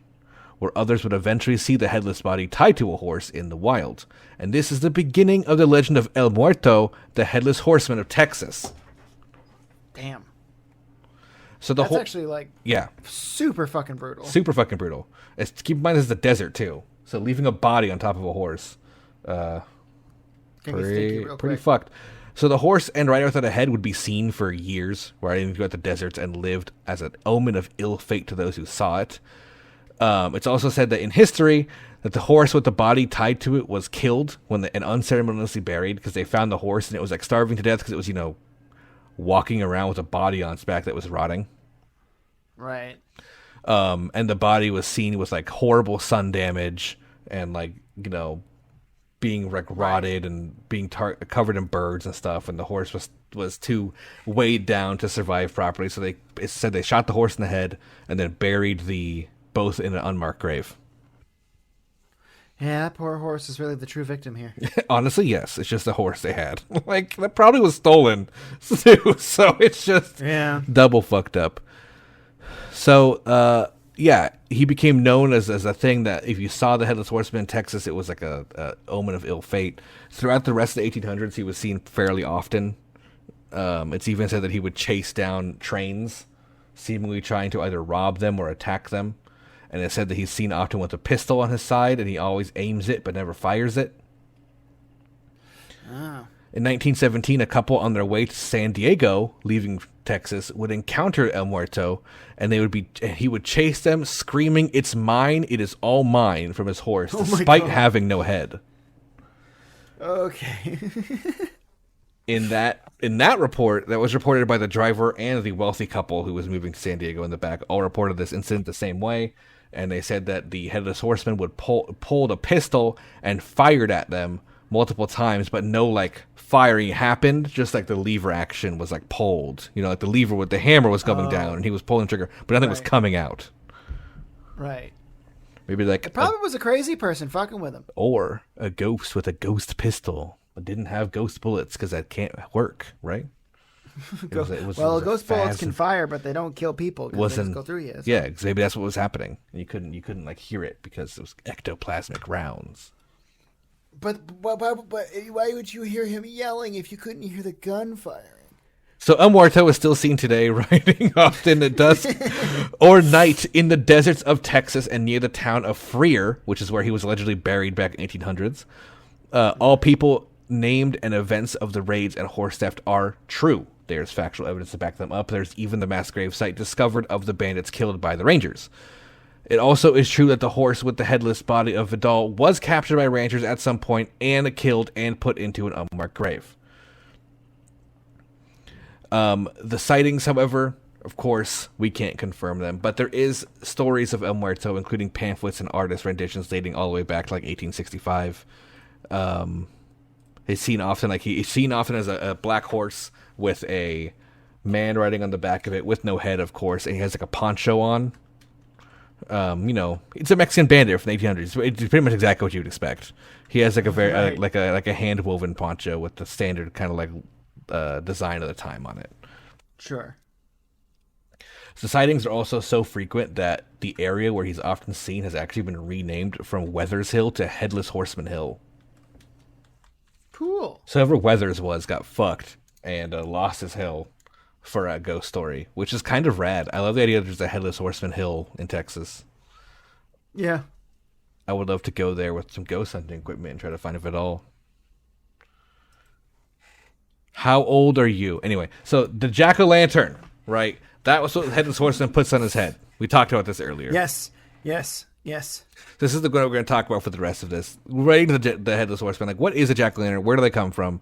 where others would eventually see the headless body tied to a horse in the wild. And this is the beginning of the legend of El Muerto, the Headless Horseman of Texas. Damn. So That's actually like super fucking brutal. Super fucking brutal. Keep in mind this is the desert too, so leaving a body on top of a horse, pretty fucked. So the horse and rider without a head would be seen for years, riding throughout the deserts, and lived as an omen of ill fate to those who saw it. It's also said that in history that the horse with the body tied to it was killed and unceremoniously buried because they found the horse and it was like starving to death because it was, walking around with a body on its back that was rotting. Right. And the body was seen with like horrible sun damage and like, being like rotted and being covered in birds and stuff, and the horse was too weighed down to survive properly. So it said they shot the horse in the head and then buried both in an unmarked grave. Yeah, that poor horse is really the true victim here. Honestly, yes, it's just a horse they had. Like that probably was stolen too, so it's just double fucked up. So he became known as a thing that if you saw the Headless Horseman in Texas, it was like a omen of ill fate. Throughout the rest of the 1800s, he was seen fairly often. It's even said that he would chase down trains, seemingly trying to either rob them or attack them. And it said that he's seen often with a pistol on his side, and he always aims it but never fires it. Oh. In 1917, a couple on their way to San Diego, leaving Texas, would encounter El Muerto, and he would chase them, screaming, "It's mine! It is all mine!" from his horse, despite having no head. Okay. In that report, that was reported by the driver and the wealthy couple who was moving to San Diego in the back, all reported this incident the same way, and they said that the Headless Horseman would pulled a pistol and fired at them multiple times, but no firing happened, just like the lever action was pulled, like the lever with the hammer was coming down and he was pulling the trigger, but nothing was coming out. Right. Maybe it probably was a crazy person fucking with him, or a ghost with a ghost pistol but didn't have ghost bullets because that can't work, right? Ghost bullets can fire, but they don't kill people because they just go through you. So. Yeah, because maybe that's what was happening. You couldn't hear it because it was ectoplasmic rounds. But why would you hear him yelling if you couldn't hear the gun firing? So El Muerto is still seen today riding often at dusk or night in the deserts of Texas and near the town of Freer, which is where he was allegedly buried back in 1800s. All people named and events of the raids and horse theft are true. There's factual evidence to back them up. There's even the mass grave site discovered of the bandits killed by the Rangers. It also is true that the horse with the headless body of Vidal was captured by ranchers at some point and killed and put into an unmarked grave. The sightings, however, of course, we can't confirm them, but there is stories of El Muerto, including pamphlets and artist renditions dating all the way back to 1865. He's seen often as a black horse with a man riding on the back of it with no head, of course, and he has a poncho on. It's a Mexican bandit from the 1800s. It's pretty much exactly what you would expect. He has a very like a hand woven poncho with the standard kind of design of the time on it. Sure. The sightings are also so frequent that the area where he's often seen has actually been renamed from Weathers Hill to Headless Horseman Hill. Cool. So whoever Weathers was got fucked and lost his hill for a ghost story, which is kind of rad. I love the idea that there's a Headless Horseman Hill in Texas. Yeah. I would love to go there with some ghost hunting equipment and try to find it all. How old are you? Anyway, so the jack-o'-lantern, right? That was what Headless Horseman puts on his head. We talked about this earlier. Yes. This is the one we're going to talk about for the rest of this. Right into the Headless Horseman. Like, what is a jack-o'-lantern? Where do they come from?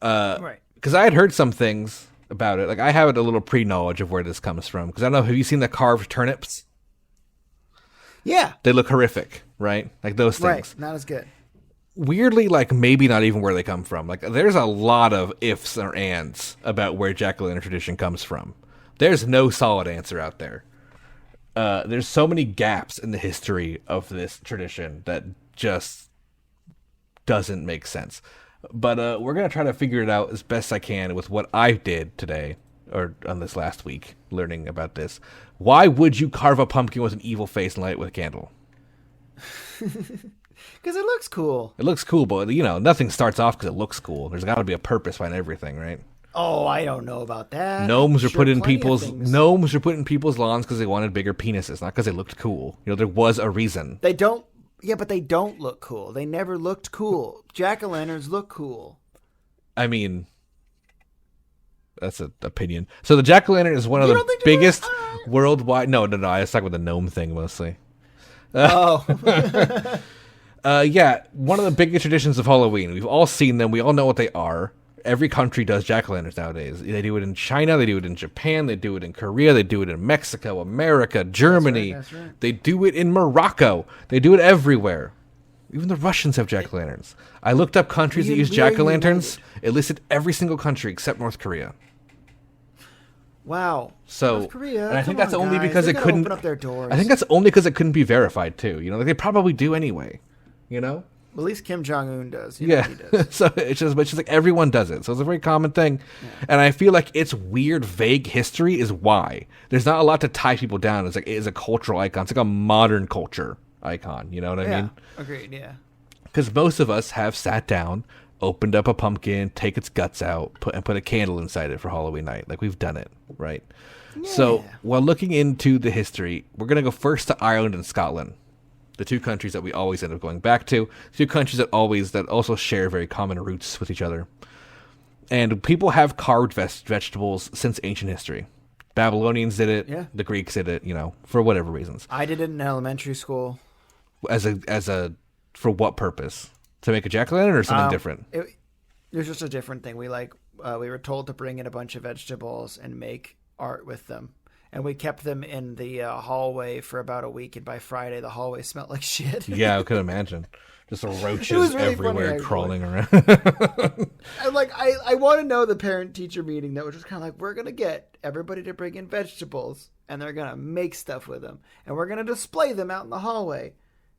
Right. Because I had heard some things about it. Like, I have a little pre-knowledge of where this comes from. Because I don't know, have you seen the carved turnips? Yeah. They look horrific, right? Like those things. Right. Not as good. Weirdly, like, maybe not even where they come from. Like, there's a lot of ifs or ands about where jack-o'-lantern tradition comes from. There's no solid answer out there. There's so many gaps in the history of this tradition that just doesn't make sense. But we're going to try to figure it out as best I can with what I did today, or on this last week, learning about this. Why would you carve a pumpkin with an evil face and light it with a candle? Because it looks cool. It looks cool, but, you know, nothing starts off because it looks cool. There's got to be a purpose behind everything, right? Oh, I don't know about that. Gnomes were put in plenty of people's things. gnomes were put in people's lawns because they wanted bigger penises, not because they looked cool. You know, there was a reason. They don't. Yeah, but they don't look cool. They never looked cool. Jack-o'-lanterns look cool. I mean, that's an opinion. So the jack-o'-lantern is one of You the don't think they biggest look- worldwide. No, I was talking about the gnome thing mostly. Oh. Yeah, one of the biggest traditions of Halloween. We've all seen them. We all know what they are. Every country does jack-o'-lanterns nowadays. They do it in China. They do it in Japan. They do it in Korea. They do it in Mexico, America, Germany. That's right. They do it in Morocco. They do it everywhere. Even the Russians have jack-o'-lanterns. I looked up countries that use jack-o'-lanterns. It listed every single country except North Korea. Wow. So, North Korea, and I think come that's on, only guys. because They it gotta couldn't open up their doors. I think that's only because it couldn't be verified too. You know, like they probably do anyway. You know. At least Kim Jong-un does. You know Yeah, he does. so it's just like everyone does it. So it's a very common thing. Yeah. And I feel like its weird, vague history is why. There's not a lot to tie people down. It's like it is a cultural icon. It's like a modern culture icon. You know what I mean? Agreed, yeah. Because most of us have sat down, opened up a pumpkin, take its guts out, put a candle inside it for Halloween night. Like we've done it, right? Yeah. So while looking into the history, we're going to go first to Ireland and Scotland. The two countries that we always end up going back to. Two countries that also share very common roots with each other. And people have carved vegetables since ancient history. Babylonians did it. Yeah. The Greeks did it, you know, for whatever reasons. I did it in elementary school. For what purpose? To make a jack-o'-lantern or something different? It was just a different thing. We were told to bring in a bunch of vegetables and make art with them. And we kept them in the hallway for about a week, and by Friday, the hallway smelled like shit. Yeah, I could imagine. Just roaches really everywhere funny, crawling around. And I want to know the parent-teacher meeting that was just kind of like, we're going to get everybody to bring in vegetables, and they're going to make stuff with them, and we're going to display them out in the hallway.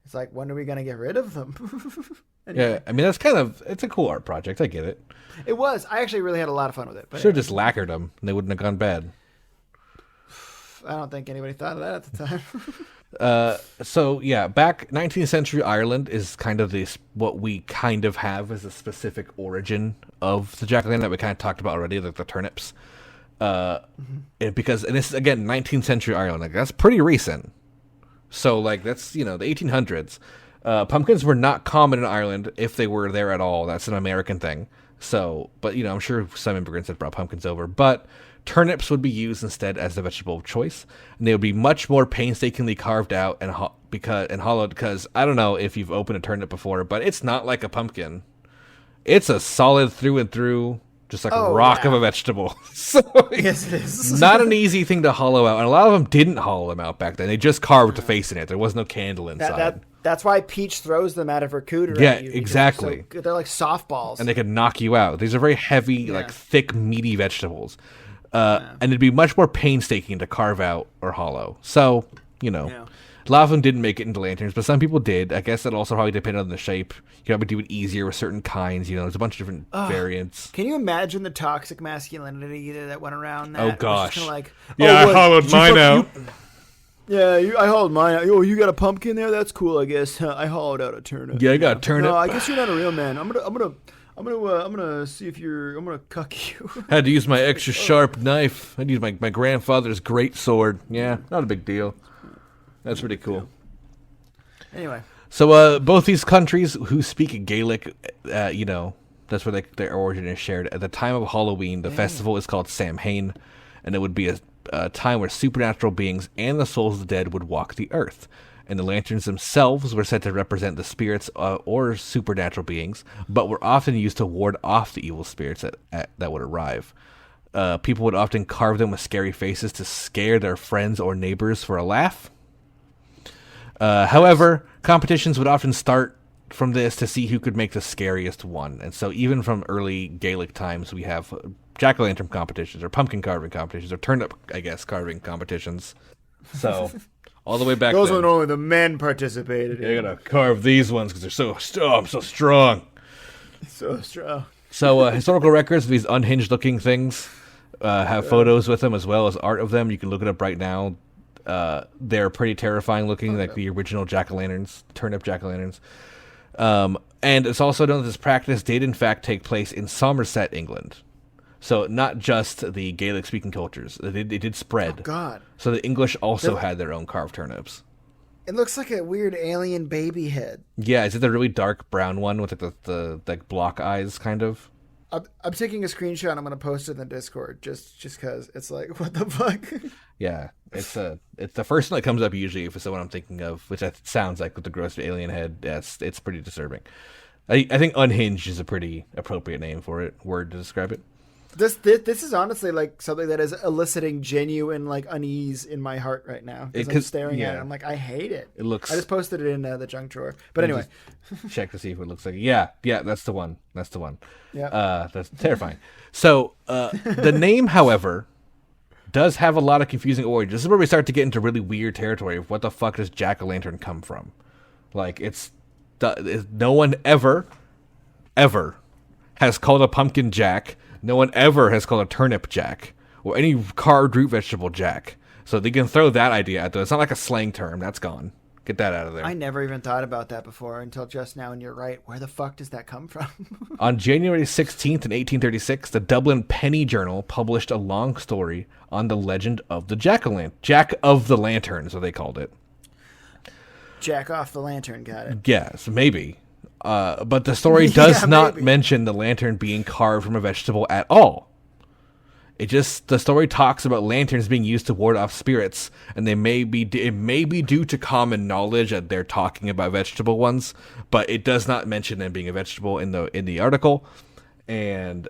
It's like, when are we going to get rid of them? Anyway. Yeah, I mean, it's a cool art project. I get it. It was. I actually really had a lot of fun with it. But should have just lacquered them, and they wouldn't have gone bad. I don't think anybody thought of that at the time. So yeah, back 19th century Ireland is kind of what we kind of have as a specific origin of the jack-o'-lantern that we kind of talked about already, like the turnips. And this is again 19th century Ireland, like that's pretty recent. So like that's the 1800s. Pumpkins were not common in Ireland if they were there at all. That's an American thing. So, but I'm sure some immigrants had brought pumpkins over, but turnips would be used instead as the vegetable of choice, and they would be much more painstakingly carved out and hollowed. Because I don't know if you've opened a turnip before, but it's not like a pumpkin. It's a solid through and through, just like a rock of a vegetable. So yes, it is. Not an easy thing to hollow out, and a lot of them didn't hollow them out back then. They just carved the face in it. There was no candle inside. That's why Peach throws them out of her cooter. Yeah, at you, exactly. They're like softballs, and they could knock you out. These are very heavy, like thick, meaty vegetables. And it'd be much more painstaking to carve out or hollow. So, Yeah. A lot of them didn't make it into lanterns, but some people did. I guess that also probably depended on the shape. You can do it easier with certain kinds. There's a bunch of different variants. Can you imagine the toxic masculinity that went around that? Oh, gosh. Kind of like, I hollowed mine out. I hollowed mine out. Oh, you got a pumpkin there? That's cool, I guess. I hollowed out a turnip. Yeah, I got a turnip. No, I guess you're not a real man. I'm gonna see if you're. I'm gonna cuck you. Had to use my extra sharp knife. I had to use my grandfather's great sword. Yeah, not a big deal. That's pretty cool. Anyway. So both these countries who speak Gaelic, that's where their origin is shared. At the time of Halloween, the festival is called Samhain, and it would be a time where supernatural beings and the souls of the dead would walk the earth. And the lanterns themselves were said to represent the spirits or supernatural beings, but were often used to ward off the evil spirits that would arrive. People would often carve them with scary faces to scare their friends or neighbors for a laugh. However, competitions would often start from this to see who could make the scariest one. And so even from early Gaelic times, we have jack-o'-lantern competitions or pumpkin carving competitions or turnip, carving competitions. So all the way back those then. when only the men participated in. You're going to carve these ones because they're so strong. So strong. So historical records of these unhinged-looking things have photos with them as well as art of them. You can look it up right now. They're pretty terrifying looking, like the original jack-o'-lanterns, turnip jack-o'-lanterns. And it's also known that this practice did in fact take place in Somerset, England. So not just the Gaelic-speaking cultures. It did spread. Oh, God. So the English also had their own carved turnips. It looks like a weird alien baby head. Yeah, is it the really dark brown one with the block eyes, kind of? I'm taking a screenshot and I'm going to post it in the Discord just because it's like, what the fuck? Yeah, it's the first one that comes up usually if it's the one I'm thinking of, which sounds like with the gross alien head. Yes, it's pretty disturbing. I think unhinged is a pretty appropriate word to describe it. This is honestly like something that is eliciting genuine like unease in my heart right now. Because I'm staring at it. I'm like, I hate it. It looks. I just posted it in the junk drawer. But anyway, check to see if it looks like. Yeah, that's the one. Yeah. That's terrifying. So the name, however, does have a lot of confusing origins. This is where we start to get into really weird territory of what the fuck does jack-o'-lantern come from? Like no one ever has called a pumpkin jack. No one ever has called a turnip jack or any carved root vegetable jack. So they can throw that idea out there. It's not like a slang term. That's gone. Get that out of there. I never even thought about that before until just now, and you're right. Where the fuck does that come from? On January 16th in 1836, the Dublin Penny Journal published a long story on the legend of the Jack of the Lantern, so they called it. Jack off the lantern, got it. Yes, maybe. But the story does not mention the lantern being carved from a vegetable at all. The story talks about lanterns being used to ward off spirits, and it may be due to common knowledge that they're talking about vegetable ones, but it does not mention them being a vegetable in the article, and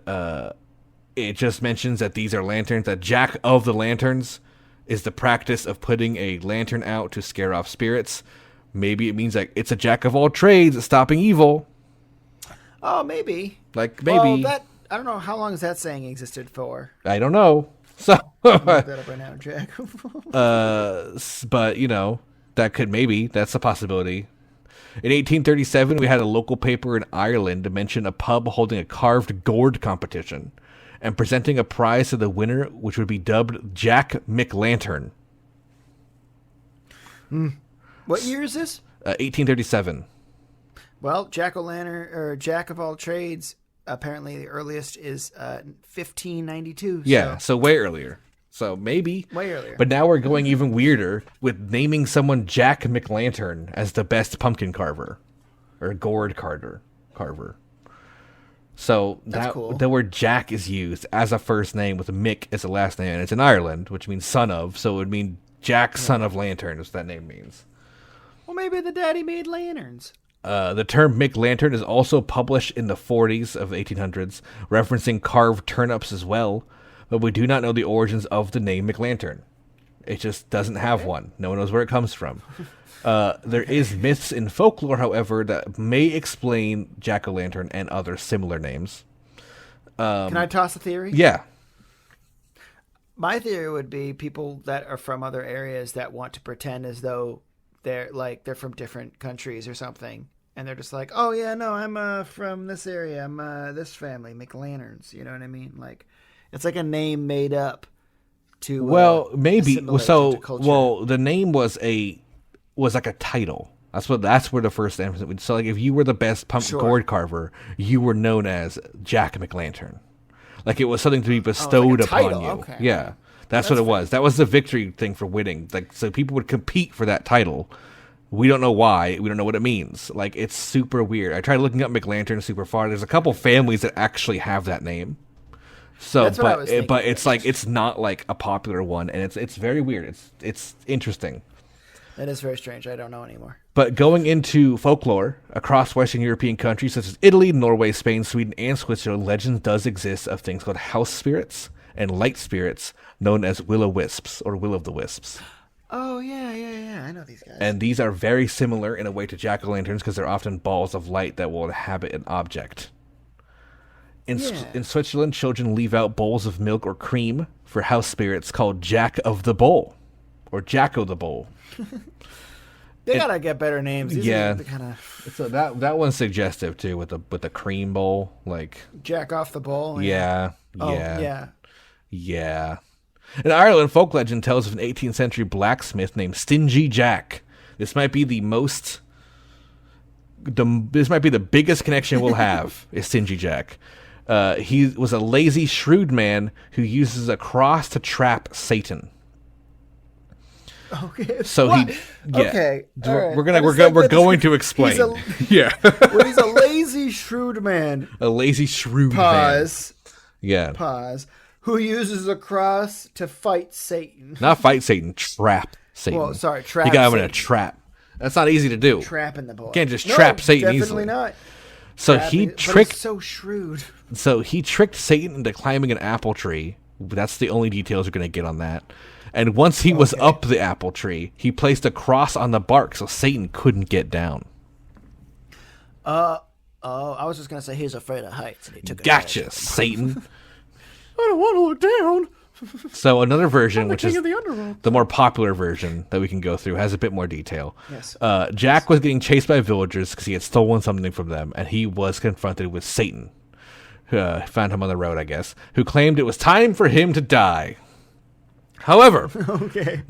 it just mentions that these are lanterns. That Jack of the Lanterns is the practice of putting a lantern out to scare off spirits. Maybe it means like it's a jack of all trades at stopping evil. Oh, maybe. Maybe. Well, I don't know. How long has that saying existed for? I don't know. So look that up right now, Jack. But that's a possibility. In 1837, we had a local paper in Ireland mention a pub holding a carved gourd competition and presenting a prize to the winner, which would be dubbed Jack McLantern. What year is this? 1837. Well, Jack-o'-lantern, or Jack of all trades, apparently the earliest is 1592. Yeah, so way earlier. So maybe. Way earlier. But now we're going even weirder with naming someone Jack McLantern as the best pumpkin carver. Or gourd carver. So cool. The word Jack is used as a first name with Mick as a last name. And it's in Ireland, which means son of. So it would mean Jack, son of Lantern, is what that name means. Well, maybe the daddy made lanterns. The term McLantern is also published in the 40s of the 1800s, referencing carved turnips as well, but we do not know the origins of the name McLantern. It just doesn't have one. No one knows where it comes from. There is myths in folklore, however, that may explain jack-o'-lantern and other similar names. Can I toss a theory? Yeah. My theory would be people that are from other areas that want to pretend as though they're from different countries or something, and they're just like, oh yeah, no, I'm from this area. I'm this family, make lanterns. You know what I mean? Like, it's like a name made up to maybe assimilate so. into culture. Well, the name was like a title. That's where the first emphasis. So like if you were the best pumpkin gourd carver, you were known as Jack McLantern. Like it was something to be bestowed upon you. Okay. Yeah. That's what it was. That was the victory thing for winning. Like so people would compete for that title. We don't know why. We don't know what it means. Like it's super weird. I tried looking up McLantern super far. There's a couple families that actually have that name. So That's what I was thinking. but it's like it's not like a popular one, and it's very weird. It's interesting. That is very strange. I don't know anymore. But going into folklore, across Western European countries such as Italy, Norway, Spain, Sweden, and Switzerland, legends does exist of things called house spirits and light spirits known as will-o'-wisps or will-o'-the-wisps. Oh, yeah. I know these guys. And these are very similar in a way to jack-o'-lanterns because they're often balls of light that will inhabit an object. In Switzerland, children leave out bowls of milk or cream for house spirits called Jack of the Bowl or Jacko the Bowl. They gotta get better names. These are the kind of so that one's suggestive too with the cream bowl, like Jack off the bowl. Yeah. Yeah. In Ireland, folk legend tells of an 18th century blacksmith named Stingy Jack. This might be the biggest connection we'll have is Stingy Jack. He was a lazy, shrewd man who uses a cross to trap Satan. Okay. So what? Okay. Right. We're going to explain. He's a lazy, shrewd man. A lazy, shrewd Pause. man. Yeah. Pause. Who uses a cross to fight Satan? Not fight Satan, trap Satan. Well, sorry, trap. You got him in Satan. a trap. That's not easy to do. Trapping the boy. You can't just trap Satan definitely easily. Not. So Trapping, he tricked. But he's so shrewd. So he tricked Satan into climbing an apple tree. That's the only details we're going to get on that. And once he was up the apple tree, he placed a cross on the bark so Satan couldn't get down. I was just going to say he's afraid of heights. And he took Gotcha, Satan. I don't want to look down. So another version, which is the the more popular version that we can go through, has a bit more detail. Yes. Jack was getting chased by villagers because he had stolen something from them, and he was confronted with Satan, who found him on the road, I guess, who claimed it was time for him to die. However,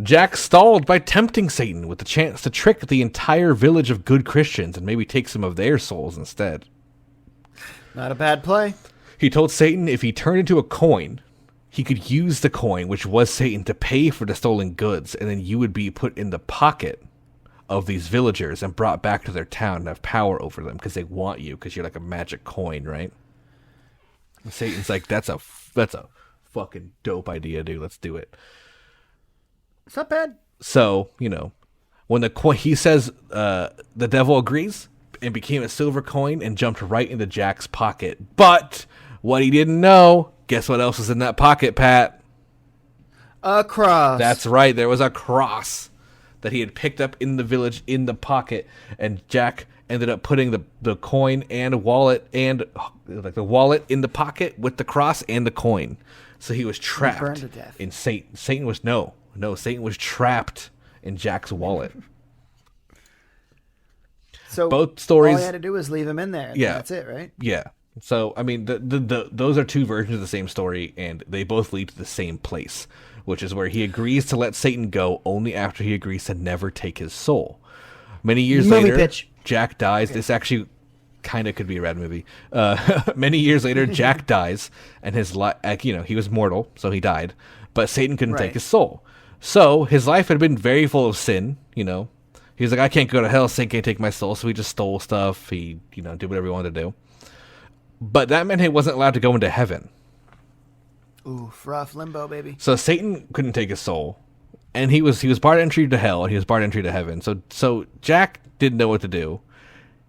Jack stalled by tempting Satan with the chance to trick the entire village of good Christians and maybe take some of their souls instead. Not a bad play. He told Satan if he turned into a coin, he could use the coin, which was Satan, to pay for the stolen goods, and then you would be put in the pocket of these villagers and brought back to their town and have power over them because they want you because you're like a magic coin, right? And Satan's like, that's a fucking dope idea, dude. Let's do it. It's not bad. So, when the coin, he says the devil agrees and became a silver coin and jumped right into Jack's pocket. But what he didn't know, guess what else was in that pocket, Pat? A cross. That's right. There was a cross that he had picked up in the village in the pocket, and Jack ended up putting the coin and wallet and the wallet in the pocket with the cross and the coin. So he was trapped burned to death. in Satan. Satan was trapped in Jack's wallet. So both stories. All he had to do was leave him in there. Yeah, that's it, right? Yeah. So I mean, those are two versions of the same story, and they both lead to the same place, which is where he agrees to let Satan go only after he agrees to never take his soul. Many years later, Jack dies. Okay. This actually kind of could be a rad movie. Many years later, Jack dies, and his life, he was mortal, so he died, but Satan couldn't take his soul. So his life had been very full of sin, He was like, I can't go to hell, Satan can't take my soul, so he just stole stuff. He, did whatever he wanted to do. But that meant he wasn't allowed to go into heaven. Ooh, rough limbo, baby. So Satan couldn't take his soul, and he was barred entry to hell, and he was barred entry to heaven. So Jack didn't know what to do.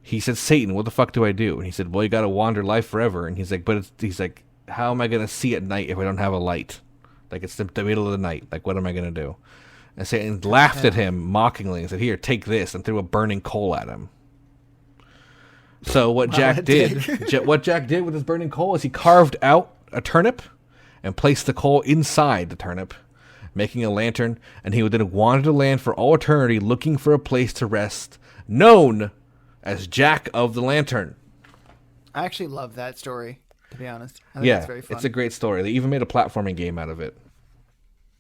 He said, Satan, what the fuck do I do? And he said, well, you got to wander life forever. And he's like, how am I going to see at night if I don't have a light? Like, it's the middle of the night. Like, what am I going to do? And Satan laughed at him mockingly and said, here, take this, and threw a burning coal at him. So what Jack did with his burning coal is he carved out a turnip and placed the coal inside the turnip, making a lantern, and he would then wander the land for all eternity looking for a place to rest, known as Jack of the Lantern. I actually love that story, to be honest. I think it's very fun. It's a great story. They even made a platforming game out of it.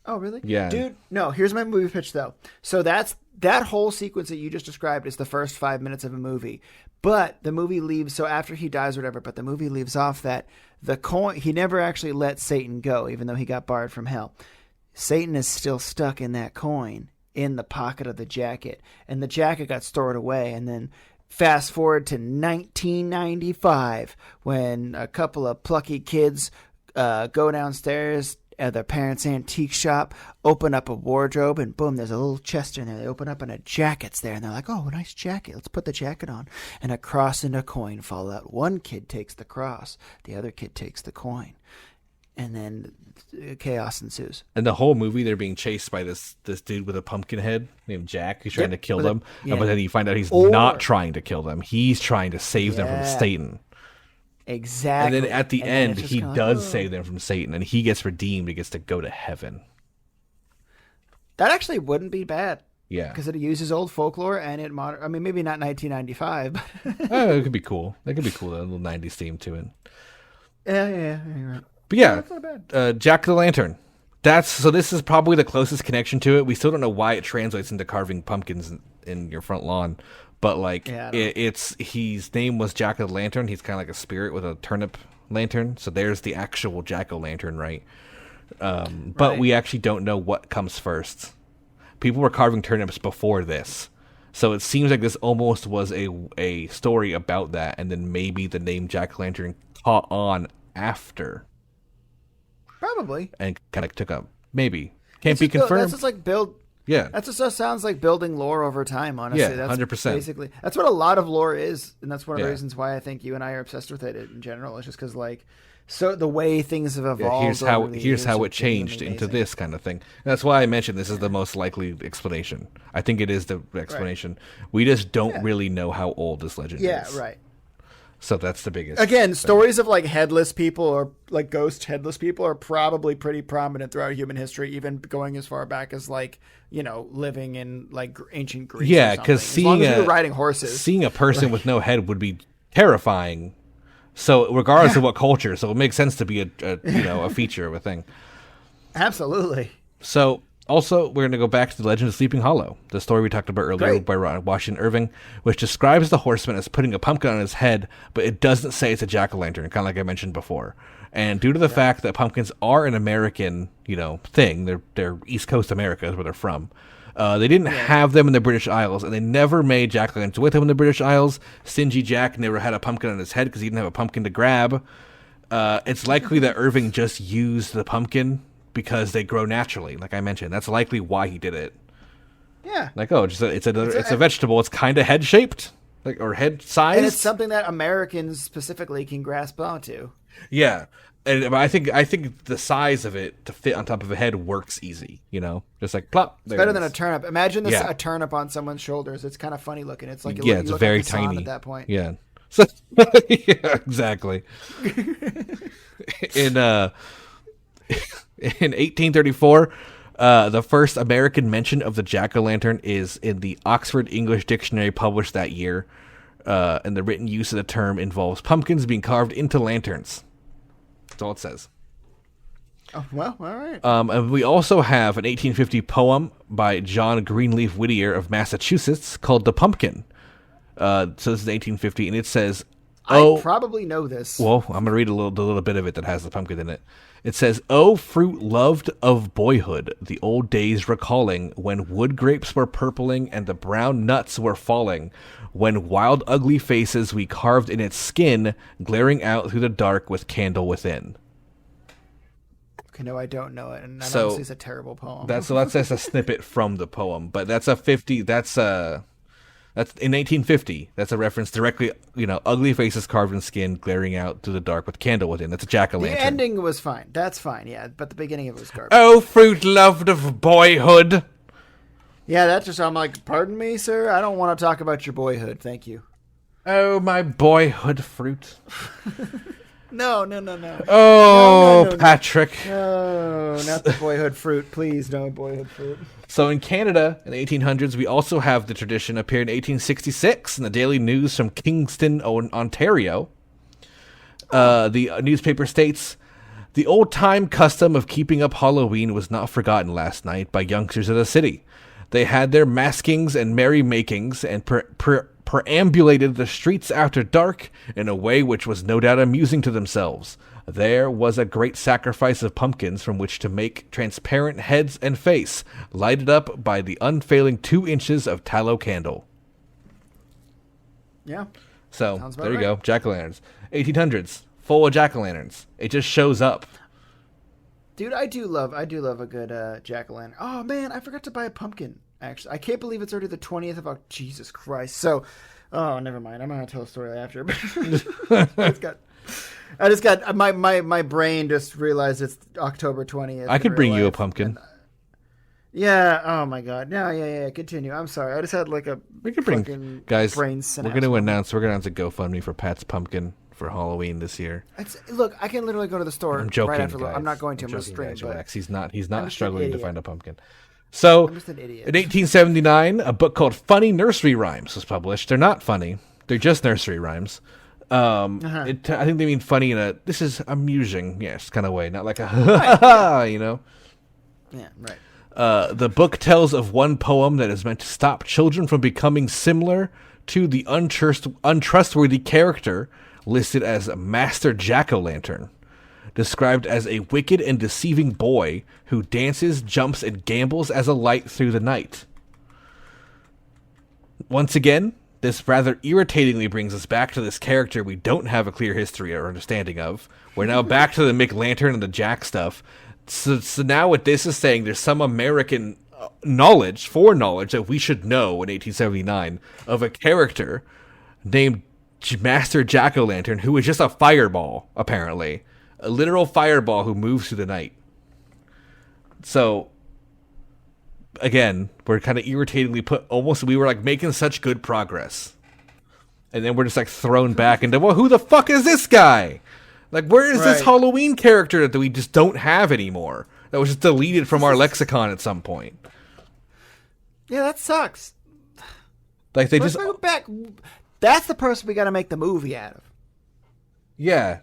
Oh, really? Yeah. Dude, no, here's my movie pitch, though. So that whole sequence that you just described is the first 5 minutes of a movie. But the movie leaves, so after he dies or whatever, but the movie leaves off that the coin, he never actually let Satan go, even though he got barred from hell. Satan is still stuck in that coin in the pocket of the jacket. And the jacket got stored away, and then fast forward to 1995 when a couple of plucky kids go downstairs at their parents' antique shop, open up a wardrobe, and boom, there's a little chest in there. They open up and a jacket's there, and they're like, oh, nice jacket. Let's put the jacket on. And a cross and a coin fall out. One kid takes the cross. The other kid takes the coin. And then chaos ensues. And the whole movie, they're being chased by this dude with a pumpkin head named Jack. He's trying to kill them. But then you find out he's not trying to kill them. He's trying to save them from Satan. Exactly. And then at the end, he does save them from Satan, and he gets redeemed. He gets to go to heaven. That actually wouldn't be bad. Yeah. Because it uses old folklore and it I mean, maybe not 1995. But it could be cool. That could be cool. A little 90s theme to it. Yeah, you're right. But yeah, that's not bad. Jack the Lantern. So this is probably the closest connection to it. We still don't know why it translates into carving pumpkins in your front lawn. But like his name was Jack of the Lantern. He's kind of like a spirit with a turnip lantern. So there's the actual jack-o'-lantern, right? But we actually don't know what comes first. People were carving turnips before this. So it seems like this almost was a story about that, and then maybe the name Jack-o'-lantern caught on after. Probably. And kind of took up. Maybe. Can't be confirmed. That's just like Yeah. That just sounds like building lore over time, honestly. Yeah, that's 100%. Basically, that's what a lot of lore is, and that's one of the reasons why I think you and I are obsessed with it in general. It's just because, like, so the way things have evolved. Here's how it changed into this kind of thing. And that's why I mentioned this is the most likely explanation. I think it is the explanation. Right. We just don't really know how old this legend is. Yeah, right. So that's the biggest. Again, stories of like headless people or like ghost headless people are probably pretty prominent throughout human history, even going as far back as like, you know, living in like ancient Greece. Yeah, because seeing riding horses, seeing a person with no head would be terrifying. So regardless of what culture, so it makes sense to be a feature of a thing. Absolutely. So also, we're going to go back to the Legend of Sleeping Hollow, the story we talked about earlier by Washington Irving, which describes the horseman as putting a pumpkin on his head, but it doesn't say it's a jack-o'-lantern, kind of like I mentioned before. And due to the fact that pumpkins are an American, thing, they're East Coast America is where they're from. They didn't have them in the British Isles, and they never made jack-o'-lanterns with them in the British Isles. Stingy Jack never had a pumpkin on his head because he didn't have a pumpkin to grab. It's likely that Irving just used the pumpkin because they grow naturally, like I mentioned. That's likely why he did it. Yeah. Like, it's a vegetable. It's kind of head-shaped, like, or head-sized. And it's something that Americans specifically can grasp onto. Yeah. And I think the size of it to fit on top of a head works easy, just like plop. It's better than a turnip. Imagine a turnip on someone's shoulders. It's kind of funny looking. It's like it's very tiny at that point. Yeah. So, yeah, exactly. In 1834, the first American mention of the jack-o'-lantern is in the Oxford English Dictionary published that year, and the written use of the term involves pumpkins being carved into lanterns. That's all it says. Oh, well, all right. And we also have an 1850 poem by John Greenleaf Whittier of Massachusetts called "The Pumpkin." So this is 1850, and it says, I probably know this. Well, I'm going to read the little bit of it that has the pumpkin in it. It says, "Oh, fruit loved of boyhood, the old days recalling, when wood grapes were purpling and the brown nuts were falling, when wild ugly faces we carved in its skin, glaring out through the dark with candle within." Okay, no, I don't know it, and so, honestly, it's a terrible poem. That's a snippet from the poem, but that's in 1850. That's a reference directly, ugly faces carved in skin, glaring out through the dark with candle within. That's a jack-o'-lantern. The ending was fine. That's fine, yeah. But the beginning of it was garbage. Oh, fruit loved of boyhood. Yeah, that's just, I'm like, pardon me, sir? I don't want to talk about your boyhood. Thank you. Oh, my boyhood fruit. No, no, no, no. No, Oh, no, no, Patrick. no. No, not the boyhood fruit. Please, no boyhood fruit. So in Canada in the 1800s, we also have the tradition appeared in 1866 in the Daily News from Kingston, Ontario. The newspaper states, the old-time custom of keeping up Halloween was not forgotten last night by youngsters of the city. They had their maskings and merry-makings and perambulated the streets after dark in a way which was no doubt amusing to themselves. There was a great sacrifice of pumpkins from which to make transparent heads and face, lighted up by the unfailing 2 inches of tallow candle. Yeah. So, there you go. Jack-o'-lanterns. 1800s. Full of jack-o'-lanterns. It just shows up. Dude, I do love a good jack-o'-lantern. Oh, man, I forgot to buy a pumpkin, actually. I can't believe it's already the 20th of October. Jesus Christ. So, oh, never mind. I'm going to tell a story after. I just got my brain just realized it's October 20th. I could bring you a pumpkin. And, yeah. Oh my God. No. Yeah. Continue. I'm sorry. I just had like a we could bring guys. Brain we're going to announce a GoFundMe for Pat's pumpkin for Halloween this year. Look, I can literally go to the store. I'm joking, right after guys. I'm not going to. I'm joking, stream, guys, relax. He's not struggling to find a pumpkin. So, I'm just an idiot. In 1879, a book called Funny Nursery Rhymes was published. They're not funny. They're just nursery rhymes. I think they mean funny in a this is amusing, yes, kind of way, not like a right, you know. Yeah, right. The book tells of one poem that is meant to stop children from becoming similar to the untrustworthy character listed as Master Jack-o'-lantern, described as a wicked and deceiving boy who dances, jumps, and gambles as a light through the night. Once again, this rather irritatingly brings us back to this character we don't have a clear history or understanding of. We're now back to the McLantern and the Jack stuff. So now what this is saying, there's some American foreknowledge that we should know in 1879 of a character named Master Jack-o'-lantern who is just a fireball, apparently. A literal fireball who moves through the night. So, again, we're kind of irritatingly we were like making such good progress. And then we're just like thrown back into, well, who the fuck is this guy? Like, where is this Halloween character that we just don't have anymore? That was just deleted from our lexicon at some point. Yeah, that sucks. Like, they just... back. That's the person we got to make the movie out of. Yeah.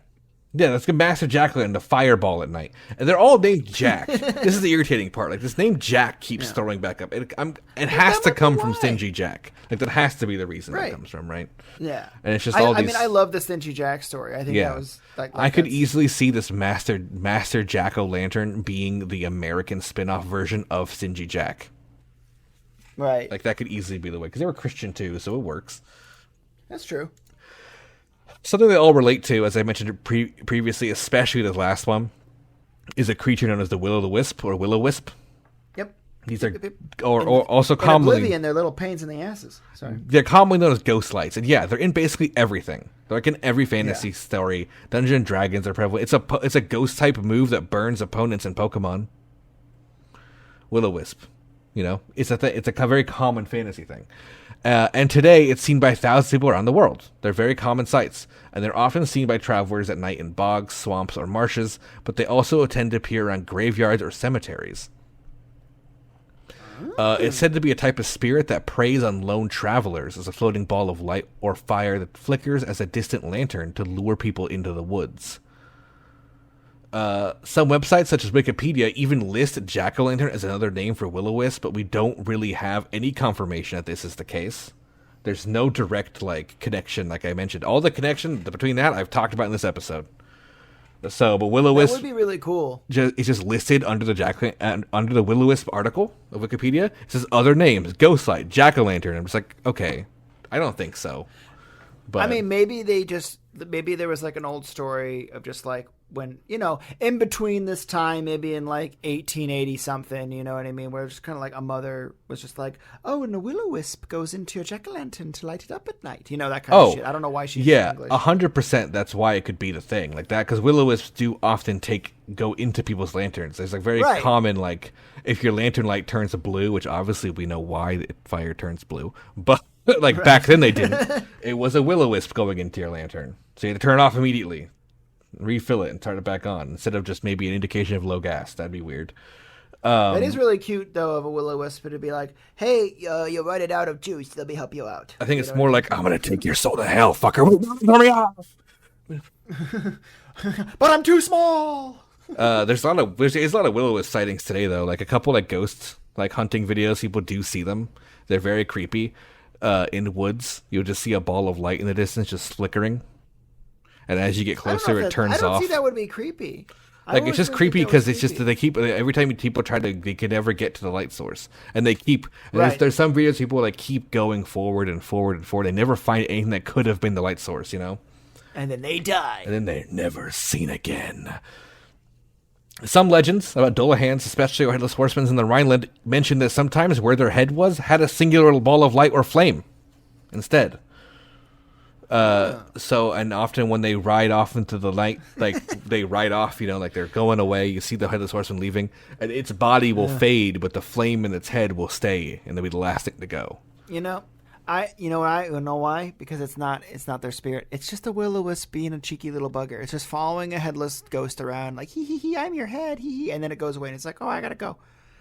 Yeah, let's get Master Jack-o'-lantern, the fireball at night. And they're all named Jack. This is the irritating part. Like, this name Jack keeps throwing back up. It has to come from Stingy Jack. Like, that has to be the reason that comes from, right? Yeah. And it's just all these... I mean, I love the Stingy Jack story. I think that was... I could easily see this Master Jack-o'-lantern being the American spin-off version of Stingy Jack. Right. Like, that could easily be the way. Because they were Christian, too, so it works. That's true. Something they all relate to, as I mentioned previously, especially the last one, is a creature known as the Will-o'-the-Wisp or Will-o'-wisp. Yep. These are, or also commonly... Oblivion, they're little pains in the asses. Sorry. They're commonly known as ghost lights. And yeah, they're in basically everything. They're like in every fantasy story. Dungeons and Dragons are prevalent. It's a ghost-type move that burns opponents in Pokemon. Will-o'-wisp. You know? It's a very common fantasy thing. And today, it's seen by thousands of people around the world. They're very common sights, and they're often seen by travelers at night in bogs, swamps, or marshes, but they also tend to appear around graveyards or cemeteries. It's said to be a type of spirit that preys on lone travelers as a floating ball of light or fire that flickers as a distant lantern to lure people into the woods. Some websites, such as Wikipedia, even list jack-o'-lantern as another name for will-o'-wisp, but we don't really have any confirmation that this is the case. There's no direct, connection, like I mentioned. All the connection between that, I've talked about in this episode. So, but will-o'-wisp... That would be really cool. It's just listed under the will-o'-wisp article of Wikipedia. It says other names, ghostlight, jack-o'-lantern. I'm just like, okay, I don't think so. But I mean, maybe there was an old story of just when, in between this time, maybe in 1880 something, you know what I mean? Where it's just kind of a mother was just oh, and the will-o'-wisp goes into a jack-o'-lantern to light it up at night. That kind of shit. I don't know why she's English. 100% that's why it could be the thing like that, because will-o'-wisps do often go into people's lanterns. There's very common, if your lantern light turns blue, which obviously we know why fire turns blue, but back then they didn't. It was a will-o'-wisp going into your lantern. So you had to turn it off immediately. refill it, and turn it back on instead of just maybe an indication of low gas. That'd be weird. That is really cute, though, of a will-o-wisp to be like, hey, you're running out of juice. Let me help you out. I think it's more like, I'm going to take your soul to hell, fucker. Turn me off. But I'm too small. There's a lot of will-o-wisp sightings today, though. Like a couple like ghosts, like hunting videos, people do see them. They're very creepy. In woods, you'll just see a ball of light in the distance just flickering. And as you get closer, it turns off. I don't see that would be creepy. Like, it's just creepy because it's just that they keep, every time people try to, they can never get to the light source. And they keep, and there's some videos people like keep going forward and forward and forward. They never find anything that could have been the light source, you know? And then they die. And then they're never seen again. Some legends about Dullahan's, especially or headless horsemen in the Rhineland, mention that sometimes where their head was had a singular ball of light or flame instead. So, and often when they ride off into the night, like they ride off, you know, like they're going away, you see the headless horseman leaving, and its body will fade, but the flame in its head will stay, and they'll be the last thing to go. You know why? Because it's not their spirit. It's just a will-o-wisp being a cheeky little bugger. It's just following a headless ghost around, like hee, I'm your head, hee, and then it goes away, and it's like, oh, I gotta go.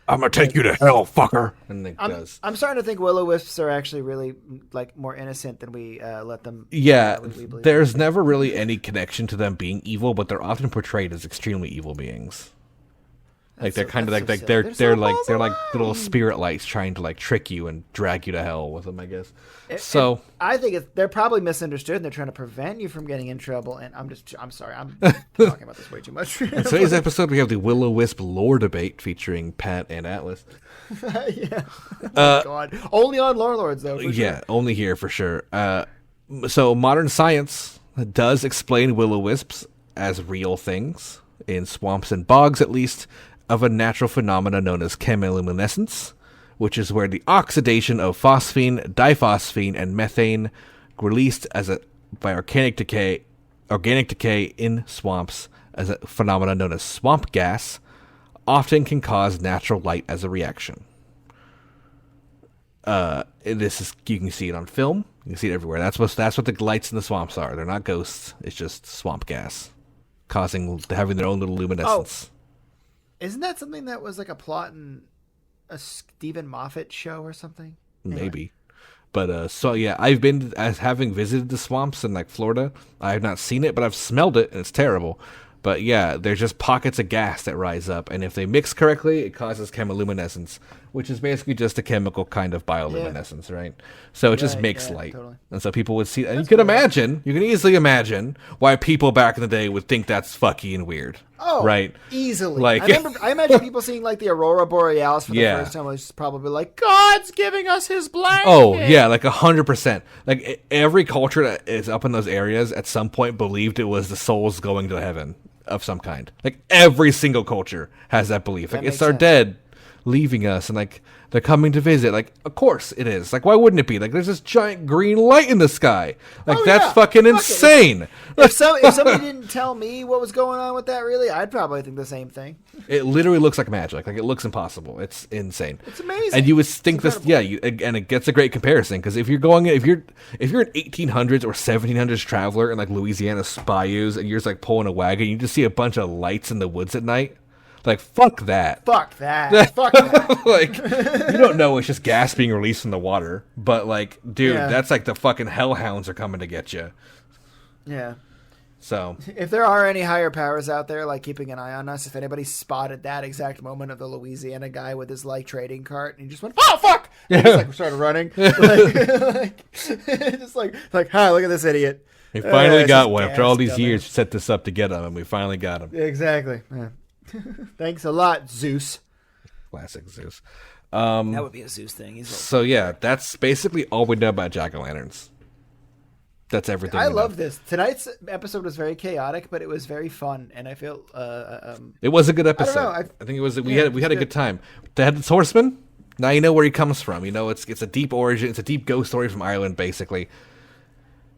I'm gonna take you to hell, fucker. And it does. I'm starting to think will-o-wisps are actually really like more innocent than we let them. Yeah, there's never really any connection to them being evil, but they're often portrayed as extremely evil beings. Like they're kind of like they're like little spirit lights trying to like trick you and drag you to hell with them, I guess. So I think they're probably misunderstood and they're trying to prevent you from getting in trouble. And I'm sorry, I'm talking about this way too much. In today's episode, we have the will-o-wisp lore debate featuring Pat and Atlas. Yeah, oh God, only on Lore Lords though. Yeah, only here for sure. So modern science does explain will-o-wisps as real things in swamps and bogs, at least, of a natural phenomena known as chemiluminescence, which is where the oxidation of phosphine, diphosphine, and methane released by organic decay in swamps as a phenomena known as swamp gas often can cause natural light as a reaction. You can see it on film. You can see it everywhere. That's what the lights in the swamps are. They're not ghosts. It's just swamp gas having their own little luminescence. Oh. Isn't that something that was like a plot in a Stephen Moffat show or something? Anyway. Maybe. But, so yeah, I've been, as having visited the swamps in like Florida, I have not seen it, but I've smelled it and it's terrible. But yeah, there's just pockets of gas that rise up, and if they mix correctly, it causes chemiluminescence, which is basically just a chemical kind of bioluminescence, right? So it just makes light. Totally. And so people would see, and you can easily imagine why people back in the day would think that's fucking weird. Oh, right. Easily. Like, I imagine people seeing like the Aurora Borealis for the first time was probably like, God's giving us his blanket. Oh, yeah, like 100%. Like every culture that is up in those areas at some point believed it was the souls going to heaven of some kind. Like every single culture has that belief. Like it's our dead leaving us and like they're coming to visit. Like, of course it is. Like, why wouldn't it be? Like, there's this giant green light in the sky. Like, that's fucking insane. If somebody didn't tell me what was going on with that, really, I'd probably think the same thing. It literally looks like magic. Like, it looks impossible. It's insane. It's amazing. And you would think this, and it gets a great comparison because if you're an 1800s or 1700s traveler in like Louisiana's bayous and you're just like pulling a wagon, you just see a bunch of lights in the woods at night. Like, fuck that. Fuck that. Fuck that. Like, you don't know it's just gas being released from the water. But, like, dude, that's like the fucking hellhounds are coming to get you. Yeah. So. If there are any higher powers out there, like, keeping an eye on us, if anybody spotted that exact moment of the Louisiana guy with his, like, trading cart, and he just went, oh, fuck! And he just, like, started running. Just like, hi, look at this idiot. We finally got one. After all these years, we set this up to get him, and we finally got him. Exactly. Yeah. Thanks a lot, Zeus. Classic Zeus. That would be a Zeus thing. So yeah, that's basically all we know about jack-o'-lanterns. That's everything. I love this. Tonight's episode was very chaotic, but it was very fun, and I feel it was a good episode. I don't know. I think it was. We had a good time. The Headless Horseman. Now you know where he comes from. You know it's a deep origin. It's a deep ghost story from Ireland, basically.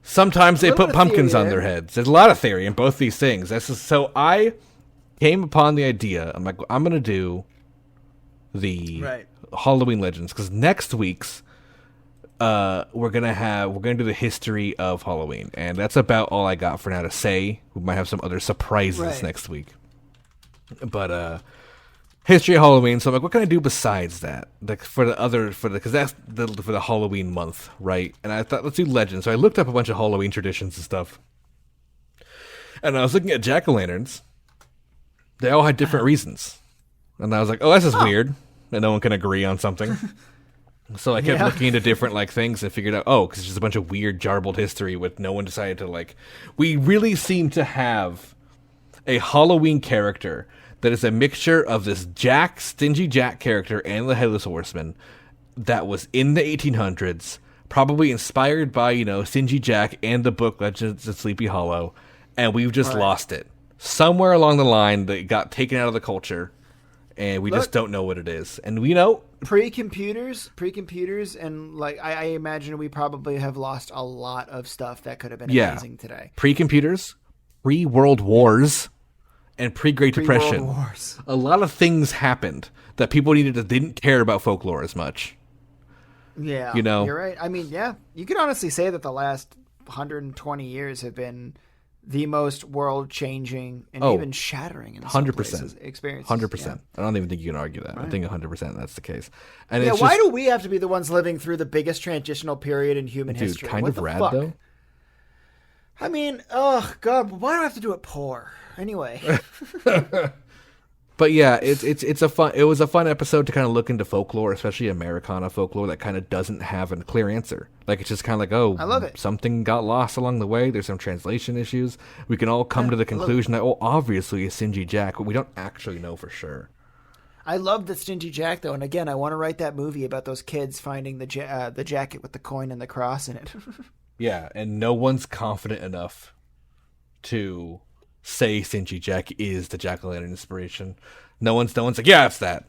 Sometimes they put pumpkins on their heads. There's a lot of theory in both these things. So I came upon the idea. I'm like, I'm gonna do the Halloween Legends because next week's we're gonna do the history of Halloween, and that's about all I got for now to say. We might have some other surprises next week, but history of Halloween. So I'm like, what can I do besides that? Like for the Halloween month, right? And I thought, let's do legends. So I looked up a bunch of Halloween traditions and stuff, and I was looking at jack-o'-lanterns. They all had different reasons, and I was like, oh, this is weird, and no one can agree on something. So I kept looking into different like things and figured out, because it's just a bunch of weird jarbled history with no one decided to like. We really seem to have a Halloween character that is a mixture of this Stingy Jack character and the Headless Horseman that was in the 1800s, probably inspired by, Stingy Jack and the book Legends of Sleepy Hollow, and we've just lost it. Somewhere along the line, that got taken out of the culture, and we just don't know what it is. And we know... Pre-computers, and like I imagine we probably have lost a lot of stuff that could have been amazing today. Pre-computers, pre-World Wars... and pre-Great Depression, Wars. A lot of things happened that people didn't care about folklore as much. Yeah, you're right. I mean, you could honestly say that the last 120 years have been the most world-changing and even shattering in some 100% experiences. 100%. I don't even think you can argue that. Right. I think 100% that's the case. And why do we have to be the ones living through the biggest transitional period in human history? Kind of rad, though. I mean, oh God, why do I have to do it poor? Anyway. But yeah, it was a fun episode to kind of look into folklore, especially Americana folklore that kind of doesn't have a clear answer. Like it's just kind of like, I love it. Something got lost along the way. There's some translation issues. We can all come to the conclusion that obviously it's Stingy Jack, but we don't actually know for sure. I love the Stingy Jack though, and again, I want to write that movie about those kids finding the jacket with the coin and the cross in it. Yeah, and no one's confident enough to say Stingy Jack is the jack-o'-lantern inspiration. No one's like, yeah, it's that.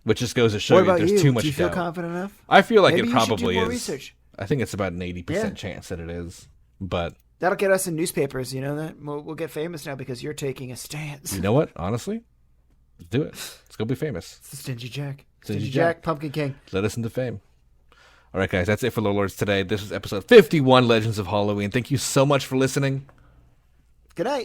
Which just goes to show you there's too much doubt. Do you feel confident enough? I feel like it probably should do more is. Research. I think it's about an 80% chance that it is. But that'll get us in newspapers, you know that? We'll get famous now because you're taking a stance. You know what? Honestly, let's do it. Let's go be famous. It's the Stingy Jack. Stingy Jack, Pumpkin King. Let us into fame. All right, guys, that's it for Lore Lords today. This was episode 51, Legends of Halloween. Thank you so much for listening. Good night.